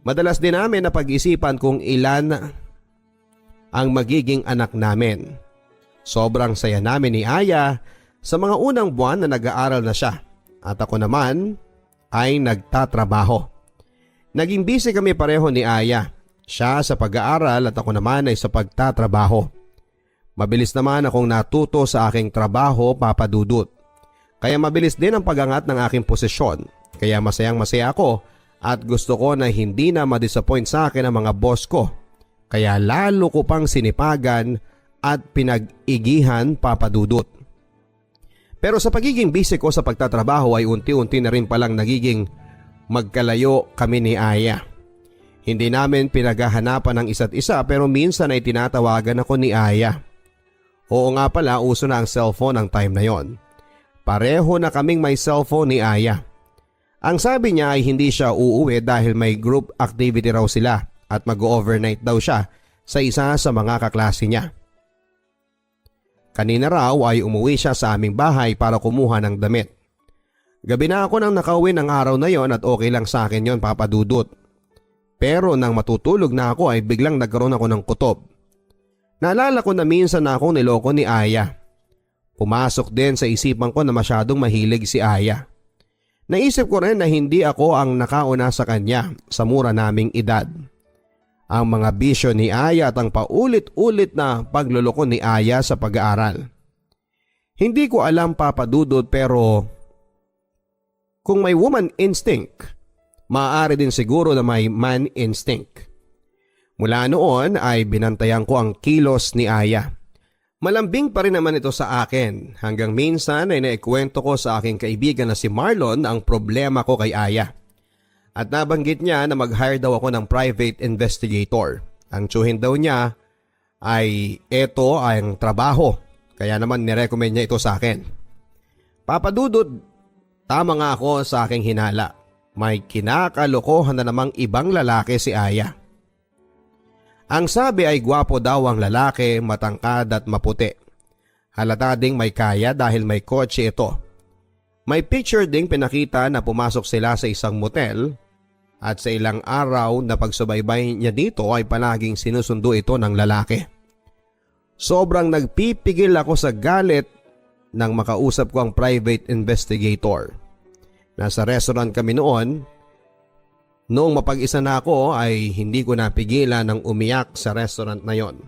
Madalas din namin na pag-isipan kung ilan ang magiging anak namin. Sobrang saya namin ni Aya sa mga unang buwan na nag-aaral na siya at ako naman ay nagtatrabaho. Naging busy kami pareho ni Aya. Siya sa pag-aaral at ako naman ay sa pagtatrabaho. Mabilis naman akong natuto sa aking trabaho, Papa Dudut. Kaya mabilis din ang pag-angat ng aking posisyon. Kaya masayang masaya ako at gusto ko na hindi na ma-disappoint sa akin ang mga boss ko. Kaya lalo ko pang sinipagan at pinag-igihan, Papa Dudut. Pero sa pagiging busy ko sa pagtatrabaho ay unti-unti na rin palang nagiging magkalayo kami ni Aya. Hindi namin pinaghahanapan ng isa't isa pero minsan ay tinatawagan ako ni Aya. Oo nga pala, uso na ang cellphone ang time na yon. Pareho na kaming may cellphone ni Aya. Ang sabi niya ay hindi siya uuwi dahil may group activity raw sila at mag-overnight daw siya sa isa sa mga kaklase niya. Kanina raw ay umuwi siya sa aming bahay para kumuha ng damit. Gabi na ako nang nakauwi ng araw na yon at okay lang sa akin yon, Papa Dudut. Pero nang matutulog na ako ay biglang nagkaroon ako ng kutob. Naalala ko na minsan na akong niloko ni Aya. Pumasok din sa isipan ko na masyadong mahilig si Aya. Naisip ko rin na hindi ako ang nakauna sa kanya sa mura naming edad. Ang mga bisyo ni Aya at ang paulit-ulit na pagluloko ni Aya sa pag-aaral. Hindi ko alam, Papa Dudut, pero kung may woman instinct, maaari din siguro na may man instinct. Mula noon ay binantayan ko ang kilos ni Aya. Malambing pa rin naman ito sa akin hanggang minsan ay naikwento ko sa aking kaibigan na si Marlon ang problema ko kay Aya. At nabanggit niya na mag-hire daw ako ng private investigator Ang tsuhin daw niya ay ito ang trabaho, kaya naman nirecommend niya ito sa akin. Papa Dudut, tama nga ako sa aking hinala. May kinakalokohan na namang ibang lalaki si Aya. Ang sabi ay gwapo daw ang lalaki, matangkad at maputi. Halata ding may kaya dahil may kotse ito. May picture ding pinakita na pumasok sila sa isang motel at sa ilang araw na pagsubaybay niya dito ay palaging sinusundo ito ng lalaki. Sobrang nagpipigil ako sa galit nang makausap ko ang private investigator. Nasa restaurant kami noon. Noong mapag-isa na ako ay hindi ko napigilan ng umiyak sa restaurant na yon.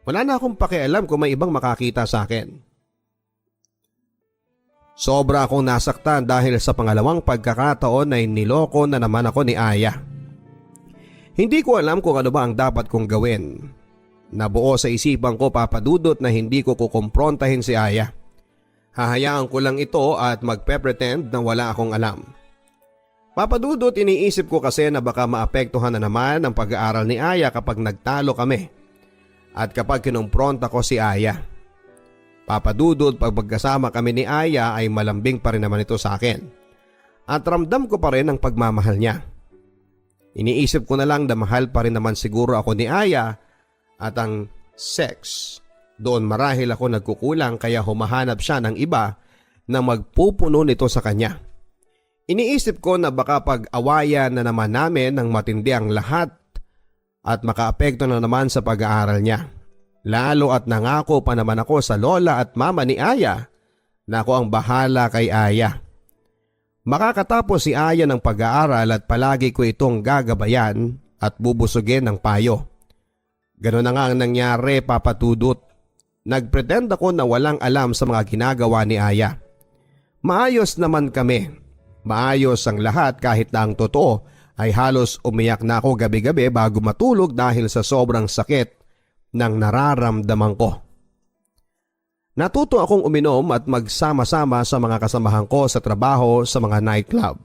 Wala na akong pakialam kung may ibang makakita sa akin. Sobra akong nasaktan dahil sa pangalawang pagkakataon ay niloko na naman ako ni Aya. Hindi ko alam kung ano ba ang dapat kong gawin. Nabuo sa isipan ko, Papa Dudut, na hindi ko kukumprontahin si Aya. Hahayaan ko lang ito at magpe-pretend na wala akong alam. Papa Dudut, iniisip ko kasi na baka maapektuhan na naman ang pag-aaral ni Aya kapag nagtalo kami at kapag kinumpronta ko si Aya. Papa Dudut, pag magkasama kami ni Aya ay malambing pa rin naman ito sa akin at ramdam ko pa rin ang pagmamahal niya. Iniisip ko na lang na mahal pa rin naman siguro ako ni Aya at ang sex, doon marahil ako nagkukulang kaya humahanap siya ng iba na magpupuno nito sa kanya. Iniisip ko na baka pag-awayan na naman namin ng matindi ang lahat at makaapekto na naman sa pag-aaral niya. Lalo at nangako pa naman ako sa lola at mama ni Aya na ako ang bahala kay Aya. Makakatapos si Aya ng pag-aaral at palagi ko itong gagabayan at bubusugin ng payo. Ganon na nga ang nangyari, Papa Dudut. Nagpretend ako na walang alam sa mga ginagawa ni Aya. Maayos naman kami. Maayos ang lahat kahit na ang totoo ay halos umiyak na ako gabi-gabi bago matulog dahil sa sobrang sakit ng nararamdaman ko. Natuto akong uminom at magsama-sama sa mga kasamahan ko sa trabaho sa mga nightclub.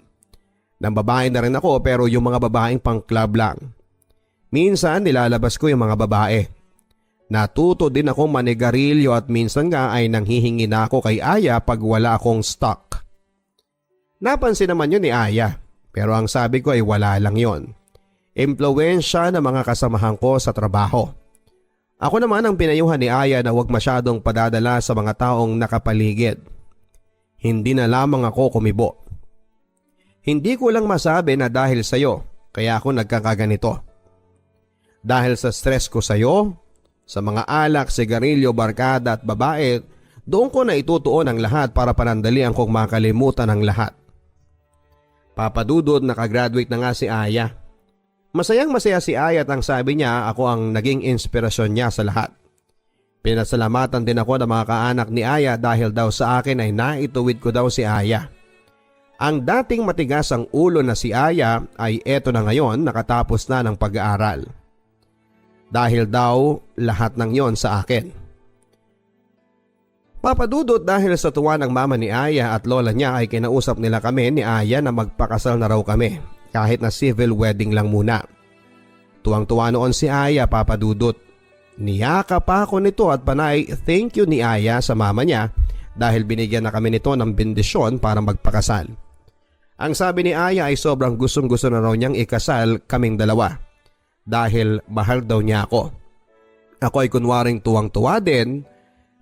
Nang babae na rin ako pero yung mga babaeng pang club lang. Minsan nilalabas ko yung mga babae. Natuto din akong manigarilyo at minsan nga ay nanghihingi na ako kay Aya pag wala akong stock. Napansin naman yun ni Aya pero ang sabi ko ay wala lang yon. Impluwensya ng mga kasamahan ko sa trabaho. Ako naman ang pinayuhan ni Aya na huwag masyadong padadala sa mga taong nakapaligid. Hindi na lamang ako kumibo. Hindi ko lang masabi na dahil sa'yo kaya ako nagkakaganito. Dahil sa stress ko sa'yo, sa mga alak, sigarilyo, barkada at babae, doon ko na itutuon ang lahat para panandalian kong makalimutan ang lahat. Papa Dudut, nakagraduate na nga si Aya. Masayang masaya si Aya at ang sabi niya ako ang naging inspirasyon niya sa lahat. Pinasalamatan din ako ng mga kaanak ni Aya dahil daw sa akin ay naituwid ko daw si Aya. Ang dating matigas ang ulo na si Aya ay eto na ngayon nakatapos na ng pag-aaral. Dahil daw lahat ng yon sa akin. Papa Dudut, dahil sa tuwa ng mama ni Aya at lola niya ay kinausap nila kami ni Aya na magpakasal na raw kami kahit na civil wedding lang muna. Tuwang-tuwa noon si Aya, Papa Dudut. Niyaka pa ako nito at panay thank you ni Aya sa mama niya dahil binigyan na kami nito ng bendisyon para magpakasal. Ang sabi ni Aya ay sobrang gustong-gusto na raw niyang ikasal kaming dalawa. Dahil mahal daw niya ako. Ako ay kunwaring tuwang-tuwa din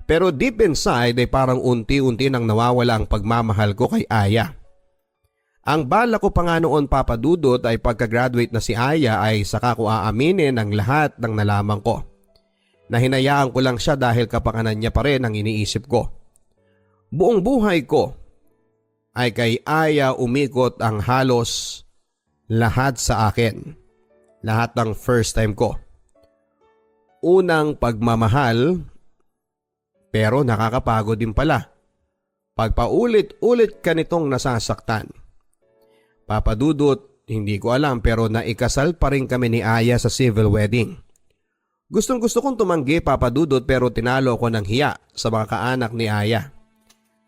pero deep inside ay parang unti-unti nang nawawala ang pagmamahal ko kay Aya. Ang bala ko pa nga noon, Papa Dudut, ay pagka-graduate na si Aya ay saka ko aaminin ang lahat ng nalaman ko. Nahinayaan ko lang siya dahil kapakanan niya pa rin ang iniisip ko. Buong buhay ko ay kay Aya umikot ang halos lahat sa akin. Lahat ng first time ko. Unang pagmamahal, pero nakakapagod din pala. Pagpaulit-ulit ka nitong nasasaktan. Papa Dudut, hindi ko alam pero naikasal pa rin kami ni Aya sa civil wedding. Gustong-gusto kong tumanggi, Papa Dudut, pero tinalo ko ng hiya sa mga kaanak ni Aya.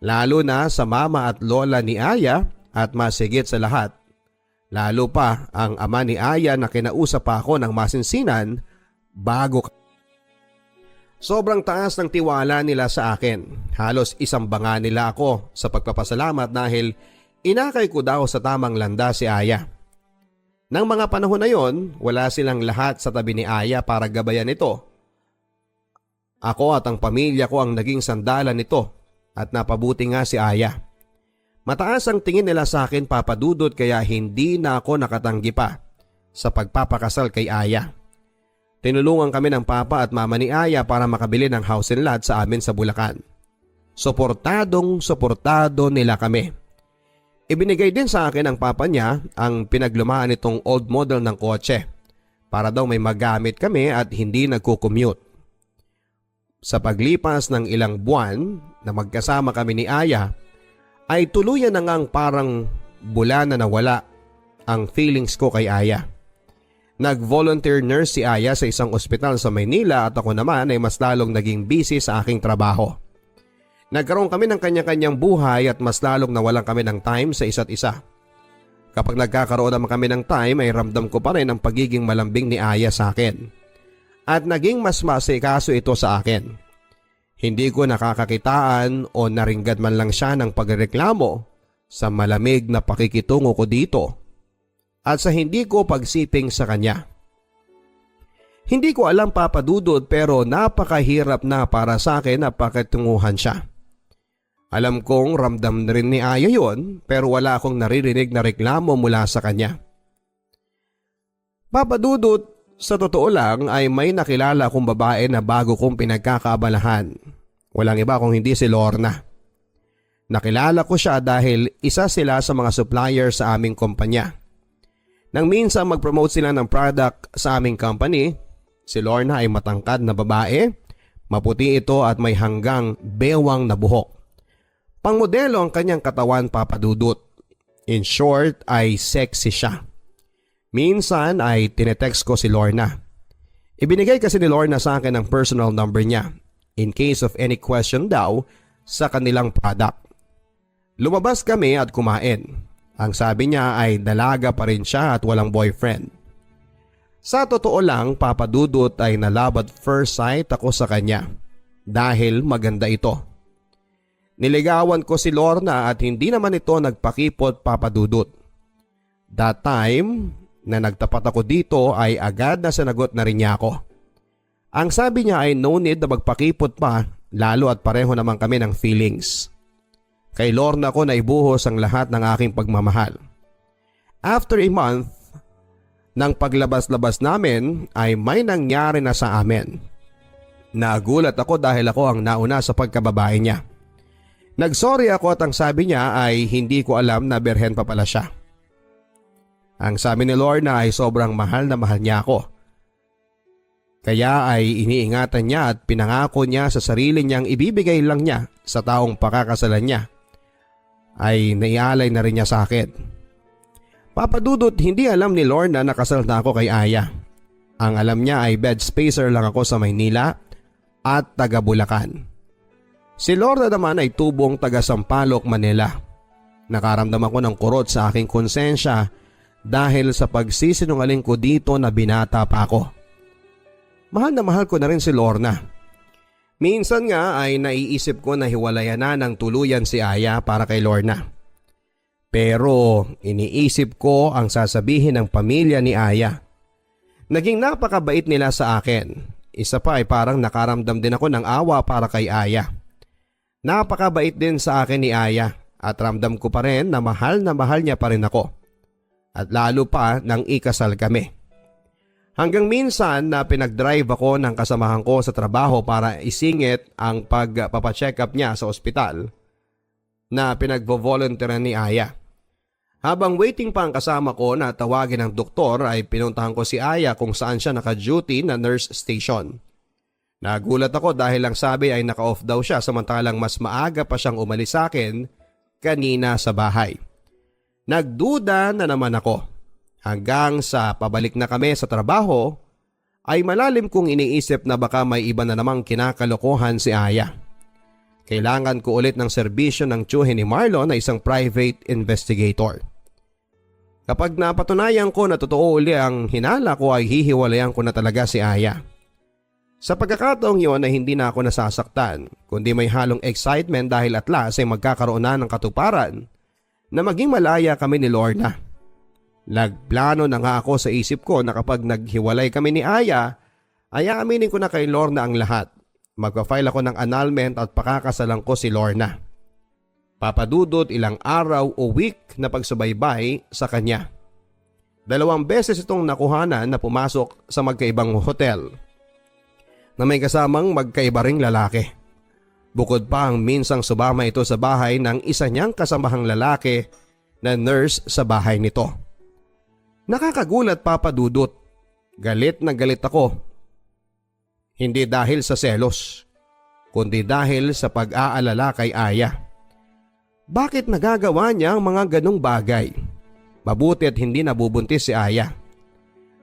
Lalo na sa mama at lola ni Aya at masigit sa lahat. Lalo pa ang ama ni Aya na kinausap pa ako ng masinsinan bago. Sobrang taas ng tiwala nila sa akin. Halos isang banga nila ako sa pagpapasalamat dahil inakay ko daw sa tamang landa si Aya. Nang mga panahon na yon, wala silang lahat sa tabi ni Aya para gabayan ito. Ako at ang pamilya ko ang naging sandalan nito at napabuti nga si Aya. Mataas ang tingin nila sa akin, Papa Dudut, kaya hindi na ako nakatanggi pa sa pagpapakasal kay Aya. Tinulungan kami ng papa at mama ni Aya para makabili ng house and lot sa amin sa Bulacan. Suportado nila kami. Ibinigay din sa akin ng papa niya ang pinaglumaan nitong old model ng kotse para daw may magamit kami at hindi nagko-commute. Sa paglipas ng ilang buwan na magkasama kami ni Aya, ay tuluyan na ngang parang bula na nawala ang feelings ko kay Aya. Nag-volunteer nurse si Aya sa isang ospital sa Maynila at ako naman ay mas lalong naging busy sa aking trabaho. Nagkaroon kami ng kanya-kanyang buhay at mas lalong nawalan kami ng time sa isa't isa. Kapag nagkakaroon naman kami ng time ay ramdam ko pa rin ang pagiging malambing ni Aya sa akin. At naging mas masikaso ito sa akin. Hindi ko nakakakitaan o naringgad man lang siya ng pagreklamo sa malamig na pakikitungo ko dito at sa hindi ko pagsiping sa kanya. Hindi ko alam, Papa Dudut, pero napakahirap na para sa akin na pakitunguhan siya. Alam kong ramdam na rin ni Aya yon, pero wala akong naririnig na reklamo mula sa kanya. Papa Dudut, sa totoo lang ay may nakilala akong babae na bago kong pinagkakaabalahan. Walang iba kung hindi si Lorna. Nakilala ko siya dahil isa sila sa mga supplier sa aming kumpanya. Nang minsan mag-promote sila ng product sa aming company, si Lorna ay matangkad na babae, maputi ito at may hanggang bewang na buhok. Pangmodelo ang kanyang katawan, Papa Dudut. In short ay sexy siya. Minsan ay tinetext ko si Lorna. Ibinigay kasi ni Lorna sa akin ang personal number niya in case of any question daw sa kanilang product. Lumabas kami at kumain. Ang sabi niya ay dalaga pa rin siya at walang boyfriend. Sa totoo lang, Papa Dudut, ay nalove at first sight ako sa kanya dahil maganda ito. Niligawan ko si Lorna at hindi naman ito nagpakipot, Papa Dudut. That time na nagtapat ako dito ay agad na sinagot na rin niya ako. Ang sabi niya ay no need na magpakipot pa, lalo at pareho naman kami ng feelings. Kay Lorna ko na ibuhos ang lahat ng aking pagmamahal. After a month ng paglabas-labas namin ay may nangyari na sa amin. Nagulat ako dahil ako ang nauna sa pagkababae niya. Nagsorry ako at ang sabi niya ay hindi ko alam na berhen pa pala siya. Ang sabi ni Lorna ay sobrang mahal na mahal niya ako. Kaya ay iniingatan niya at pinangako niya sa sarili niyang ibibigay lang niya sa taong pakakasalan niya. Ay naialay na rin niya sa akin. Papa Dudut, hindi alam ni Lorna na kasal na ako kay Aya. Ang alam niya ay bed spacer lang ako sa Maynila at taga Bulacan. Si Lorna naman ay tubong taga Sampaloc, Manila. Nakaramdam ako ng kurot sa aking konsensya dahil sa pagsisinungaling ko dito na binata pa ako. Mahal na mahal ko na rin si Lorna. Minsan nga ay naiisip ko na hiwalayan na ng tuluyan si Aya para kay Lorna. Pero iniisip ko ang sasabihin ng pamilya ni Aya. Naging napakabait nila sa akin. Isa pa ay parang nakaramdam din ako ng awa para kay Aya. Napakabait din sa akin ni Aya at ramdam ko pa rin na mahal niya pa rin ako. At lalo pa nang ikasal kami. Hanggang minsan na pinag-drive ako ng kasamahan ko sa trabaho para isingit ang pagpapacheck up niya sa ospital na pinagvo-volunteeran ni Aya. Habang waiting pa ang kasama ko na tawagin ng doktor ay pinuntahan ko si Aya kung saan siya naka-duty na nurse station. Nagulat ako dahil ang sabi ay naka-off daw siya samantalang mas maaga pa siyang umalis sa akin kanina sa bahay. Nagduda na naman ako. Hanggang sa pabalik na kami sa trabaho ay malalim kong iniisip na baka may iba na namang kinakalokohan si Aya. Kailangan ko ulit ng serbisyo ng tiyuhin ni Marlon na isang private investigator. Kapag napatunayan ko na totoo uli ang hinala ko ay hihiwalayan ko na talaga si Aya. Sa pagkakataong iyon ay hindi na ako nasasaktan, kundi may halong excitement dahil at last ay magkakaroon na ng katuparan na maging malaya kami ni Lorna. Nagplano na nga ako sa isip ko na kapag naghiwalay kami ni Aya, ay aaminin ko na kay Lorna ang lahat. Magpa-file ako ng annulment at pakakasalan ko si Lorna. Papadudot ilang araw o week na pagsubaybay sa kanya. 2 beses itong nakuhanan na pumasok sa magkaibang hotel na may kasamang magkaiba ring lalaki. Bukod pa ang minsang sumama ito sa bahay ng isa niyang kasamahang lalaki na nurse sa bahay nito. Nakakagulat, Papa Dudut. Galit na galit ako. Hindi dahil sa selos, kundi dahil sa pag-aalala kay Aya. Bakit nagagawa niya ang mga ganong bagay? Mabuti at hindi nabubuntis si Aya.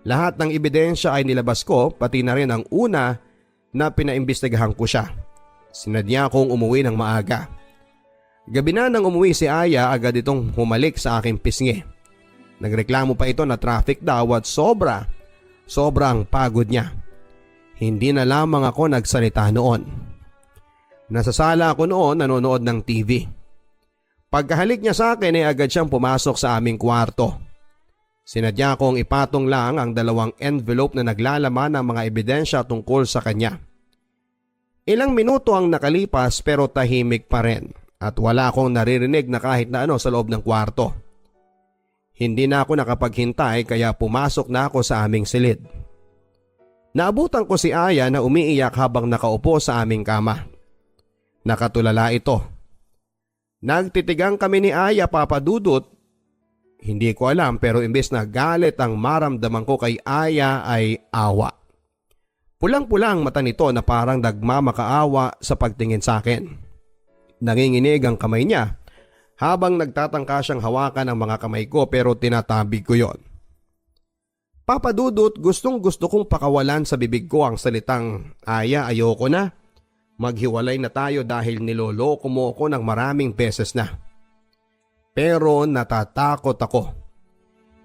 Lahat ng ebidensya ay nilabas ko, pati na rin ang una na pinaimbestigahan ko siya. Sinadya kong umuwi ng maaga. Gabi na nang umuwi si Aya, agad itong humalik sa aking pisngi. Nagreklamo pa ito na traffic daw at sobrang pagod niya. Hindi na lamang ako nagsalita noon. Nasa sala ako noon nanonood ng TV. Pagkahalik niya sa akin ay agad siyang pumasok sa aming kwarto. Sinadya kong ipatong lang ang 2 envelope na naglalaman ng mga ebidensya tungkol sa kanya. Ilang minuto ang nakalipas pero tahimik pa rin at wala akong naririnig na kahit na ano sa loob ng kwarto. Hindi na ako nakapaghintay kaya pumasok na ako sa aming silid. Naabutan ko si Aya na umiiyak habang nakaupo sa aming kama. Nakatulala ito. Nagtitigang kami ni Aya, Papa Dudut. Hindi ko alam pero imbes na galit ang maramdaman ko kay Aya ay awa. Pulang-pula ang mata nito na parang nagmamakaawa sa pagtingin sa akin. Nanginginig ang kamay niya habang nagtatangka siyang hawakan ang mga kamay ko pero tinatabig ko yon. Papa Dudut, gustong gusto kong pakawalan sa bibig ko ang salitang, Aya, ayoko na. Maghiwalay na tayo dahil niloloko mo ko ng maraming beses na. Pero natatakot ako.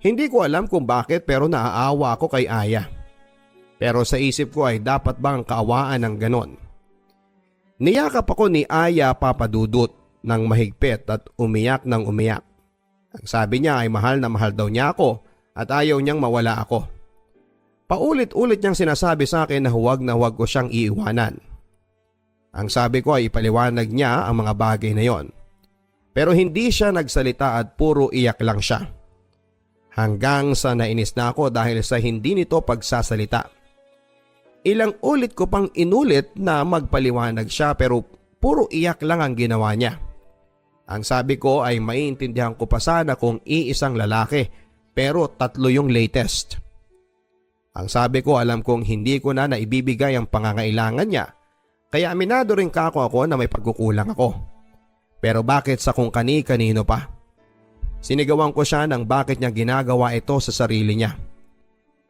Hindi ko alam kung bakit pero naaawa ako kay Aya. Pero sa isip ko ay dapat bang kaawaan ng ganon? Niyakap ako ni Aya, Papa Dudut, ng mahigpit at umiyak ng umiyak. Ang sabi niya ay mahal na mahal daw niya ako at ayaw niyang mawala ako. Paulit-ulit niyang sinasabi sa akin na huwag ko siyang iiwanan. Ang sabi ko ay ipaliwanag niya ang mga bagay na yon. Pero hindi siya nagsalita at puro iyak lang siya. Hanggang sa nainis na ako dahil sa hindi nito pagsasalita. Ilang ulit ko pang inulit na magpaliwanag siya pero puro iyak lang ang ginawa niya. Ang sabi ko ay maiintindihan ko pa sana kung iisang lalaki pero 3 yung latest. Ang sabi ko alam kong hindi ko na naibibigay ang pangangailangan niya kaya aminado rin ako na may pagkukulang ako. Pero bakit sa kung kani-kanino pa? Sinigawan ko siya ng bakit niya ginagawa ito sa sarili niya.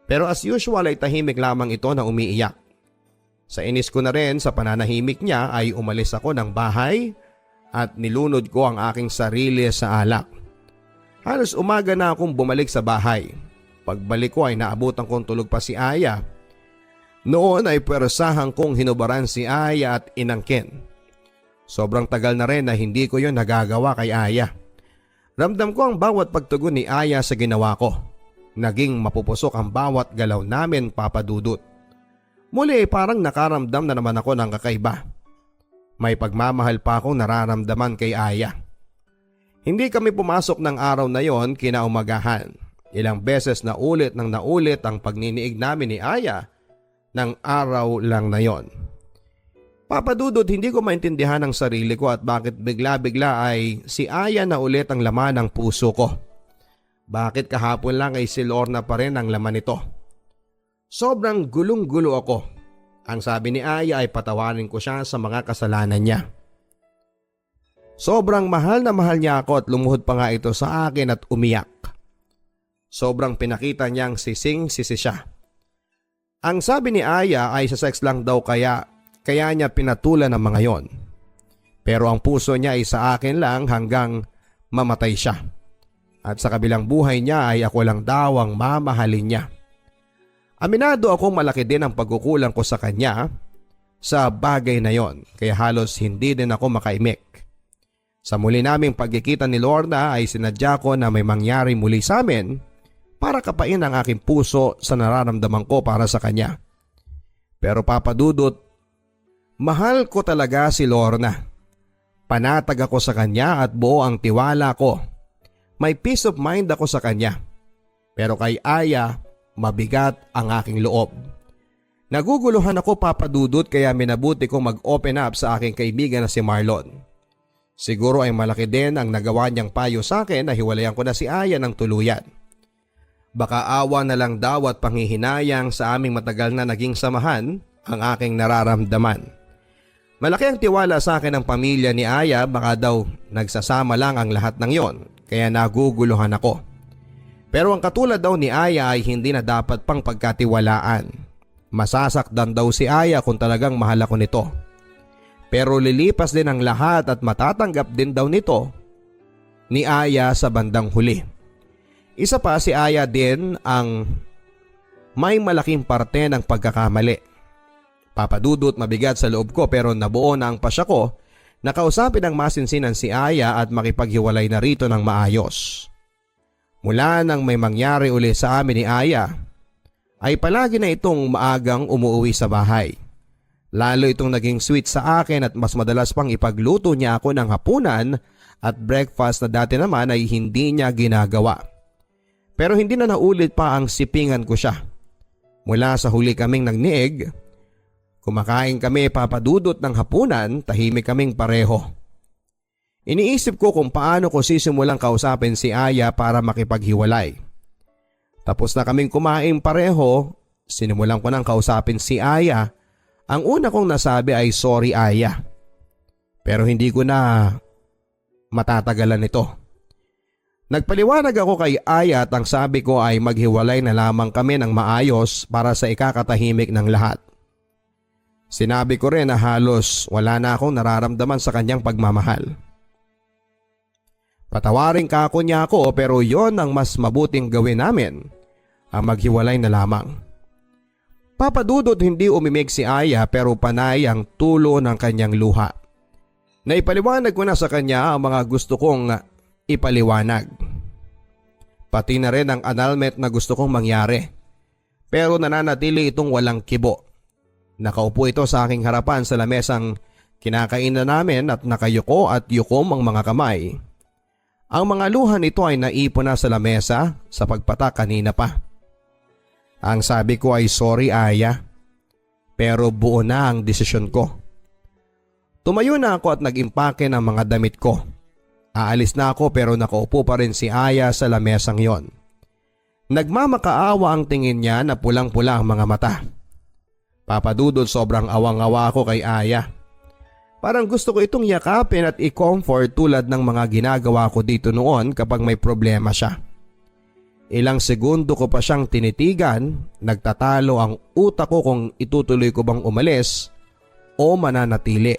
Pero as usual ay tahimik lamang ito na umiiyak. Sa inis ko na rin sa pananahimik niya ay umalis ako ng bahay at nilunod ko ang aking sarili sa alak. Halos umaga na akong bumalik sa bahay. Pagbalik ko ay naabutan kong tulog pa si Aya. Noon ay pwersahan kong hinubaran si Aya at inangkin. Sobrang tagal na rin na hindi ko yon nagagawa kay Aya. Ramdam ko ang bawat pagtugon ni Aya sa ginawa ko. Naging mapupusok ang bawat galaw namin, Papa Dudut. Muli parang nakaramdam na naman ako ng kakaiba. May pagmamahal pa akong nararamdaman kay Aya. Hindi kami pumasok ng araw na yon kinaumagahan. Ilang beses na ulit ang pagniniig namin ni Aya ng araw lang na yon. Papa Dudut, hindi ko maintindihan ang sarili ko at bakit bigla-bigla ay si Aya na ulit ang laman ng puso ko. Bakit kahapon lang ay si Lorna pa rin ang laman nito? Sobrang gulong-gulo ako. Ang sabi ni Aya ay patawarin ko siya sa mga kasalanan niya. Sobrang mahal na mahal niya ako at lumuhod pa nga ito sa akin at umiyak. Sobrang pinakita niyang sising-sisi siya. Ang sabi ni Aya ay sa sex lang daw kaya niya pinatulan ang mga yon. Pero ang puso niya ay sa akin lang hanggang mamatay siya. At sa kabilang buhay niya ay ako lang daw ang mamahalin niya. Aminado akong malaki din ang pagkukulang ko sa kanya sa bagay na yon, kaya halos hindi din ako makaimik. Sa muli naming pagkikita ni Lorna ay sinadya ko na may mangyari muli sa amin para kapain ang aking puso sa nararamdaman ko para sa kanya. Pero Papa Dudut, mahal ko talaga si Lorna. Panatag ako sa kanya at buo ang tiwala ko. May peace of mind ako sa kanya. Pero kay Aya, mabigat ang aking loob. Naguguluhan ako, Papa Dudut, kaya minabuti kong mag-open up sa aking kaibigan na si Marlon. Siguro ay malaki din ang nagawa niyang payo sa akin na hiwalayan ko na si Aya ng tuluyan. Baka awa na lang daw at panghihinayang sa aming matagal na naging samahan ang aking nararamdaman. Malaki ang tiwala sa akin ng pamilya ni Aya, baka daw nagsasama lang ang lahat ng yon, kaya naguguluhan ako. Pero ang katulad daw ni Aya ay hindi na dapat pang pagkatiwalaan. Masasaktan daw si Aya kung talagang mahal ako nito. Pero lilipas din ang lahat at matatanggap din daw nito ni Aya sa bandang huli. Isa pa, si Aya din ang may malaking parte ng pagkakamali. Papa Dudut, mabigat sa loob ko pero nabuo na ang pasya ko na kausapin ng masinsinan si Aya at makipaghiwalay na rito ng maayos. Mula nang may mangyari uli sa amin ni Aya, ay palagi na itong maagang umuwi sa bahay. Lalo itong naging sweet sa akin at mas madalas pang ipagluto niya ako ng hapunan at breakfast na dati naman ay hindi niya ginagawa. Pero hindi na naulit pa ang sipingan ko siya. Mula sa huli kaming nagniig, kumakain kami, Papa Dudut, ng hapunan, tahimik kaming pareho. Iniisip ko kung paano ko sisimulang kausapin si Aya para makipaghiwalay. Tapos na kaming kumain pareho, sinimulan ko nang kausapin si Aya. Ang una kong nasabi ay sorry Aya. Pero hindi ko na matatagalan ito. Nagpaliwanag ako kay Aya at ang sabi ko ay maghiwalay na lamang kami ng maayos para sa ikakatahimik ng lahat. Sinabi ko rin na halos wala na akong nararamdaman sa kanyang pagmamahal. Patawarin ka ako niya ako pero yon ang mas mabuting gawin namin, ang maghiwalay na lamang. Papa Dudut, hindi umimik si Aya pero panay ang tulo ng kanyang luha. Naipaliwanag ko na sa kanya ang mga gusto kong ipaliwanag. Pati na rin ang annulment na gusto kong mangyari. Pero nananatili itong walang kibo. Nakaupo ito sa aking harapan sa lamesang kinakainan namin at nakayuko at yukom ang mga kamay. Ang mga luha nito ay naipon na sa lamesa sa pagpatak kanina pa. Ang sabi ko ay sorry Aya, pero buo na ang desisyon ko. Tumayo na ako at nag-impake ng mga damit ko. Aalis na ako pero nakaupo pa rin si Aya sa lamesang yon. Nagmamakaawa ang tingin niya na pulang-pula ang mga mata. Papa Dudut, sobrang awang-awa ako kay Aya. Parang gusto ko itong yakapin at i-comfort tulad ng mga ginagawa ko dito noon kapag may problema siya. Ilang segundo ko pa siyang tinitigan, nagtatalo ang utak ko kung itutuloy ko bang umalis o mananatili.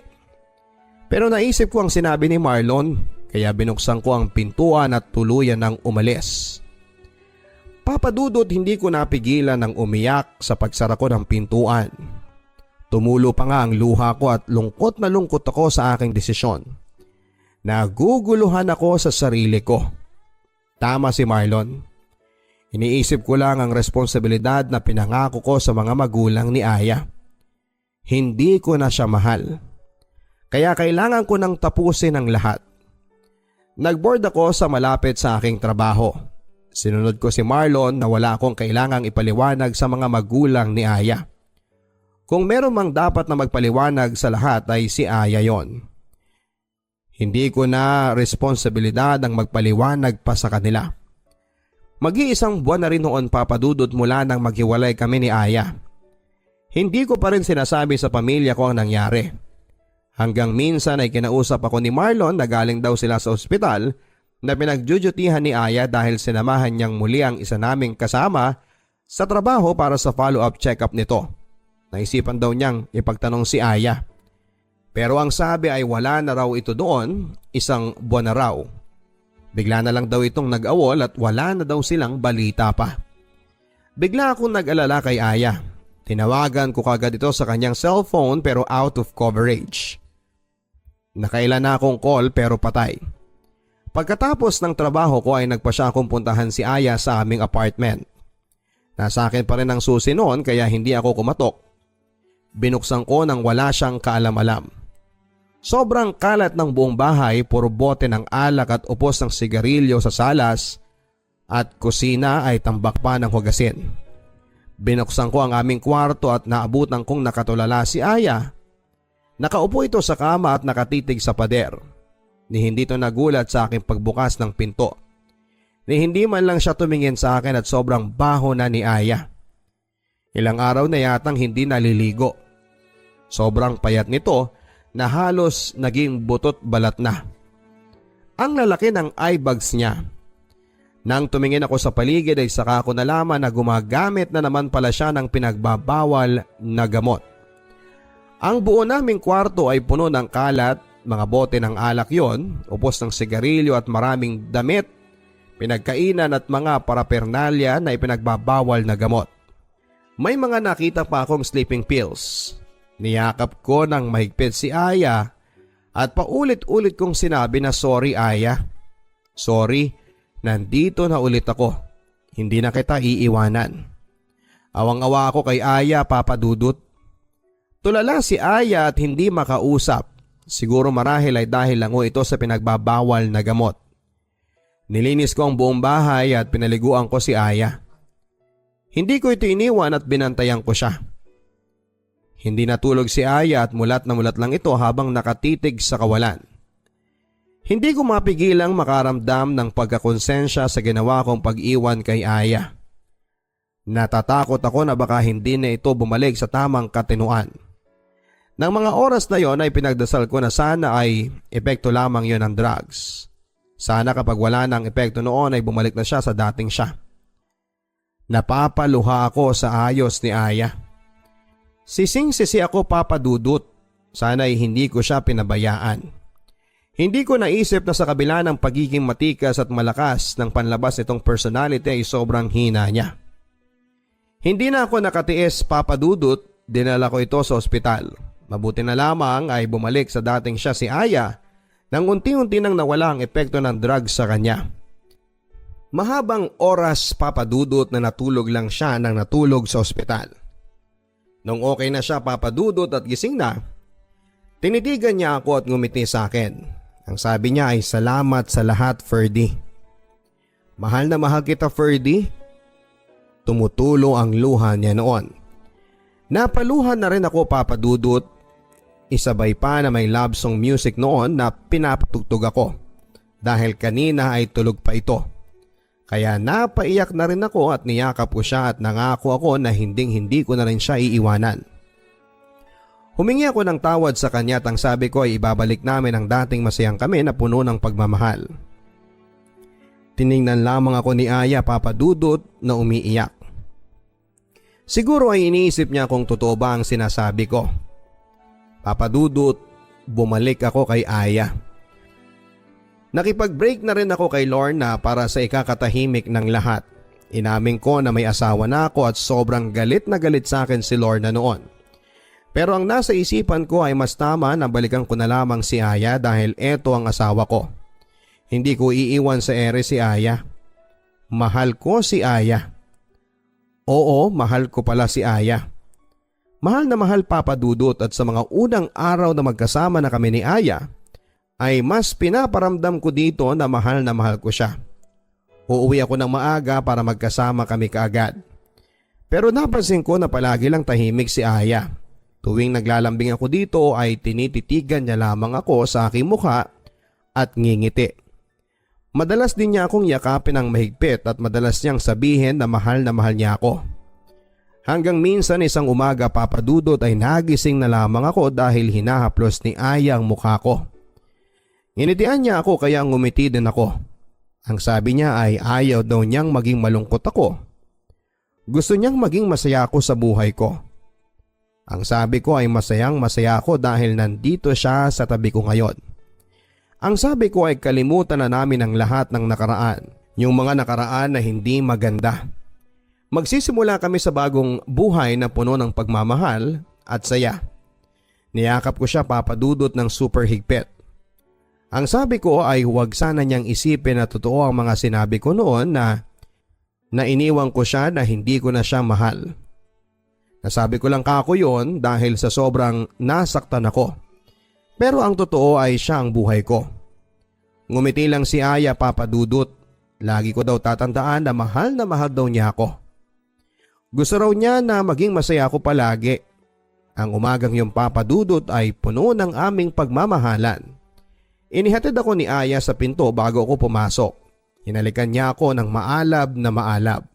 Pero naisip ko ang sinabi ni Marlon, kaya binuksan ko ang pintuan at tuluyan ng umalis. Papa Dudut, hindi ko napigilan ng umiyak sa pagsara ko ng pintuan. Tumulo pa nga ang luha ko at lungkot na lungkot ako sa aking desisyon. Naguguluhan ako sa sarili ko. Tama si Marlon. Iniisip ko lang ang responsibilidad na pinangako ko sa mga magulang ni Aya. Hindi ko na siya mahal. Kaya kailangan ko nang tapusin ang lahat. Nagboard ako sa malapit sa aking trabaho. Sinunod ko si Marlon na wala akong kailangang ipaliwanag sa mga magulang ni Aya. Kung meron mang dapat na magpaliwanag sa lahat ay si Aya yon. Hindi ko na responsibilidad ang magpaliwanag pa sa kanila. Mag-iisang buwan na rin noon, Papa Dudut, mula nang maghiwalay kami ni Aya. Hindi ko pa rin sinasabi sa pamilya ko ang nangyari. Hanggang minsan ay kinausap ako ni Marlon na galing daw sila sa ospital na pinagjujutihan ni Aya dahil sinamahan niyang muli ang isa naming kasama sa trabaho para sa follow-up check-up nito. Naisipan daw niyang ipagtanong si Aya. Pero ang sabi ay wala na raw ito doon, isang buwan na raw. Bigla na lang daw itong nag-awol at wala na daw silang balita pa. Bigla akong nag-alala kay Aya. Tinawagan ko kagad ito sa kanyang cellphone pero out of coverage. Nakailan na akong call pero patay. Pagkatapos ng trabaho ko ay nagpa siya akong puntahan si Aya sa aming apartment. Nasa akin pa rin ang susi noon kaya hindi ako kumatok. Binuksan ko nang wala siyang kaalam-alam. Sobrang kalat ng buong bahay, puro bote ng alak at upos ng sigarilyo sa salas at kusina ay tambak pa ng hugasin. Binuksan ko ang aming kwarto at naabutan kong nakatulala si Aya. Nakaupo ito sa kama at nakatitig sa pader. Ni hindi ito nagulat sa aking pagbukas ng pinto. Ni hindi man lang siya tumingin sa akin at sobrang baho na ni Aya. Ilang araw na yatang hindi naliligo. Sobrang payat nito na halos naging butot balat na. Ang lalaki ng eye bags niya. Nang tumingin ako sa paligid ay saka ko nalaman na gumagamit na naman pala siya ng pinagbabawal na gamot. Ang buo naming kwarto ay puno ng kalat, mga bote ng alak yon, upos ng sigarilyo at maraming damit, pinagkainan at mga parapernalya na ipinagbabawal na gamot. May mga nakita pa akong sleeping pills. Niyakap ko ng mahigpit si Aya at paulit-ulit kong sinabi na sorry Aya. Sorry, nandito na ulit ako. Hindi na kita iiwanan. Awang-awa ako kay Aya, Papa Dudut. Tulala si Aya at hindi makausap. Siguro marahil ay dahil lang ito sa pinagbabawal na gamot. Nilinis ko ang buong bahay at pinaliguan ko si Aya. Hindi ko ito iniwan at binantayan ko siya. Hindi natulog si Aya at mulat na mulat lang ito habang nakatitig sa kawalan. Hindi ko mapigilang makaramdam ng pagkakonsensya sa ginawa kong pag-iwan kay Aya. Natatakot ako na baka hindi na ito bumalik sa tamang katinuan. Nang mga oras na yon ay pinagdasal ko na sana ay epekto lamang yon ng drugs. Sana kapag wala ng epekto noon ay bumalik na siya sa dating siya. Napapaluha ako sa ayos ni Aya. Sising-sisi ako, Papa Dudut. Sana ay hindi ko siya pinabayaan. Hindi ko naisip na sa kabila ng pagiging matikas at malakas ng panlabas nitong personality ay sobrang hina niya. Hindi na ako nakatiis, Papa Dudut. Dinala ko ito sa ospital. Mabuti na lamang ay bumalik sa dating siya si Aya nang unti-unti nang nawala ang epekto ng drugs sa kanya. Mahabang oras, Papa Dudut, na natulog lang siya nang natulog sa ospital. Nung okay na siya, Papa Dudut, at gising na, tinitigan niya ako at ngumiti sa akin. Ang sabi niya ay salamat sa lahat, Ferdy. Mahal na mahal kita, Ferdy. Tumutulo ang luha niya noon. Napaluhan na rin ako, Papa Dudut. Isabay pa na may love song music noon na pinapatugtog ako dahil kanina ay tulog pa ito. Kaya napaiyak na rin ako at niyakap ko siya at nangako ako na hindi ko na rin siya iiwanan. Humingi ako ng tawad sa kanya at ang sabi ko ay ibabalik namin ang dating masayang kami na puno ng pagmamahal. Tiningnan lamang ako ni Aya, Papa Dudut, na umiiyak. Siguro ay iniisip niya kung totoo ba ang sinasabi ko. Papa Dudut, bumalik ako kay Aya. Nakipag-break na rin ako kay Lorna para sa ikakatahimik ng lahat. Inamin ko na may asawa na ako at sobrang galit na galit sa akin si Lorna noon. Pero ang nasa isipan ko ay mas tama na balikan ko na lamang si Aya dahil eto ang asawa ko. Hindi ko iiwan sa ere si Aya. Mahal ko si Aya. Oo, mahal ko pala si Aya. Mahal na mahal, Papa Dudut, at sa mga unang araw na magkasama na kami ni Aya, ay mas pinaparamdam ko dito na mahal ko siya. Uuwi ako ng maaga para magkasama kami kaagad. Pero napansin ko na palagi lang tahimik si Aya. Tuwing naglalambing ako dito ay tinititigan niya lamang ako sa aking mukha at ngingiti. Madalas din niya akong yakapin ng mahigpit at madalas niyang sabihin na mahal niya ako. Hanggang minsan isang umaga, Papa Dudut, ay nagising na lamang ako dahil hinahaplos ni Aya ang mukha ko. Nginitian niya ako kaya ngumiti din ako. Ang sabi niya ay ayaw daw niyang maging malungkot ako. Gusto niyang maging masaya ako sa buhay ko. Ang sabi ko ay masayang masaya ako dahil nandito siya sa tabi ko ngayon. Ang sabi ko ay kalimutan na namin ang lahat ng nakaraan. Yung mga nakaraan na hindi maganda. Magsisimula kami sa bagong buhay na puno ng pagmamahal at saya. Niyakap ko siya papadudot ng super higpit. Ang sabi ko ay huwag sana niyang isipin na totoo ang mga sinabi ko noon na iniwan ko siya na hindi ko na siya mahal. Nasabi ko lang kako yon dahil sa sobrang nasaktan ako. Pero ang totoo ay siya ang buhay ko. Ngumiti lang si Aya papadudot. Lagi ko daw tatandaan na mahal daw niya ako. Gusto raw niya na maging masaya ako palagi. Ang umagang yung papadudot ay puno ng aming pagmamahalan. Inihatid ako ni Aya sa pinto bago ako pumasok. Hinalikan niya ako ng maalab na maalab.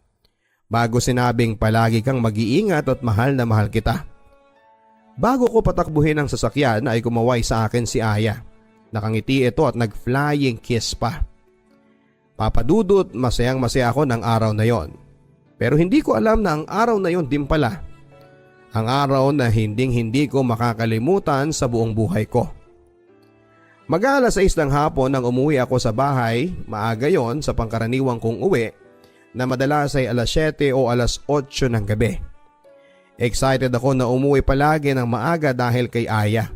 Bago sinabing palagi kang mag-iingat at mahal na mahal kita. Bago ko patakbuhin ang sasakyan ay kumaway sa akin si Aya. Nakangiti ito at nag-flying kiss pa. Papadudot, masayang masaya ako ng araw na yon. Pero hindi ko alam na ang araw na yon din pala. Ang araw na hindi ko makakalimutan sa buong buhay ko. Mag-aalas 6 ng hapon nang umuwi ako sa bahay, maaga yon sa pangkaraniwang kong uwi na madalas ay alas 7 o alas 8 ng gabi. Excited ako na umuwi palagi ng maaga dahil kay Aya.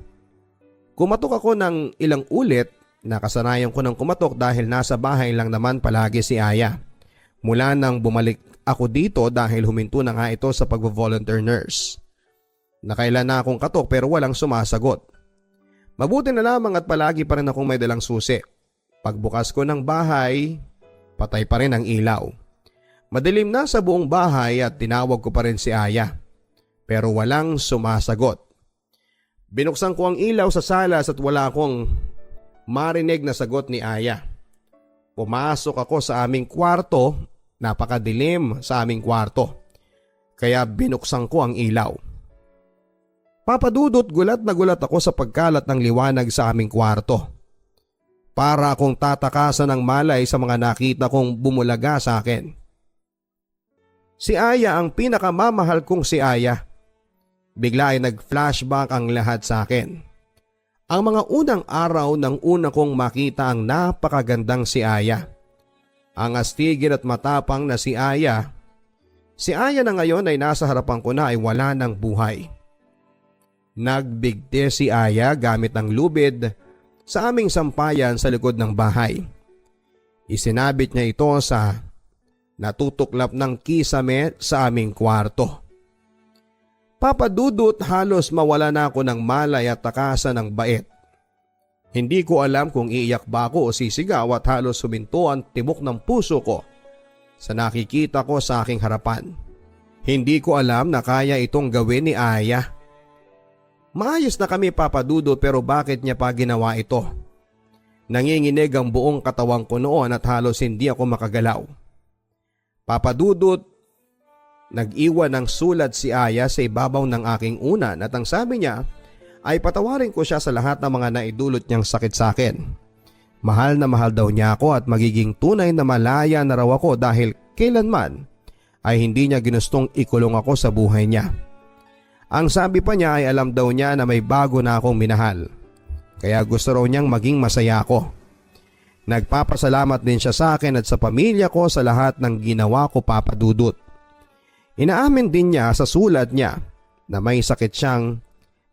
Kumatok ako ng ilang ulit, nakasanayan ko ng kumatok dahil nasa bahay lang naman palagi si Aya. Mula nang bumalik ako dito dahil huminto na nga ito sa pag-volunteer nurse. Nakailan na akong katok pero walang sumasagot. Mabuti na lamang at palagi pa rin akong may dalang susi. Pagbukas ko ng bahay, patay pa rin ang ilaw. Madilim na sa buong bahay at tinawag ko pa rin si Aya. Pero walang sumasagot. Binuksan ko ang ilaw sa salas at wala akong marinig na sagot ni Aya. Pumasok ako sa aming kwarto, napakadilim sa aming kwarto. Kaya binuksan ko ang ilaw. Papadudot, gulat na gulat ako sa pagkalat ng liwanag sa aming kwarto. Para akong tatakasan ng malay sa mga nakita kong bumulaga sa akin. Si Aya ang pinakamamahal kong si Aya. Bigla ay nag-flashback ang lahat sa akin. Ang mga unang araw ng una kong makita ang napakagandang si Aya. Ang astigil at matapang na si Aya. Si Aya na ngayon ay nasa harapan ko na ay wala ng buhay. Nagbigti si Aya gamit ang lubid sa aming sampayan sa likod ng bahay. Isinabit niya ito sa natutuklap ng kisame sa aming kwarto. Papadudot, halos mawala na ako ng malay at takasan ng bait. Hindi ko alam kung iiyak ba ako o sisigaw at halos suminto ang tibok ng puso ko sa nakikita ko sa aking harapan. Hindi ko alam na kaya itong gawin ni Aya. Maayos na kami papadudot pero bakit niya pa ginawa ito? Nanginginig ang buong katawan ko noon at halos hindi ako makagalaw. Papadudot, nag-iwan ng sulat si Aya sa ibabaw ng aking unan at ang sabi niya ay patawarin ko siya sa lahat ng mga naidulot niyang sakit sa akin. Mahal na mahal daw niya ako at magiging tunay na malaya na raw ako dahil kailanman ay hindi niya ginustong ikulong ako sa buhay niya. Ang sabi pa niya ay alam daw niya na may bago na akong minahal. Kaya gusto raw niyang maging masaya ako. Nagpapasalamat din siya sa akin at sa pamilya ko sa lahat ng ginawa ko papadudot. Inaamin din niya sa sulat niya na may sakit siyang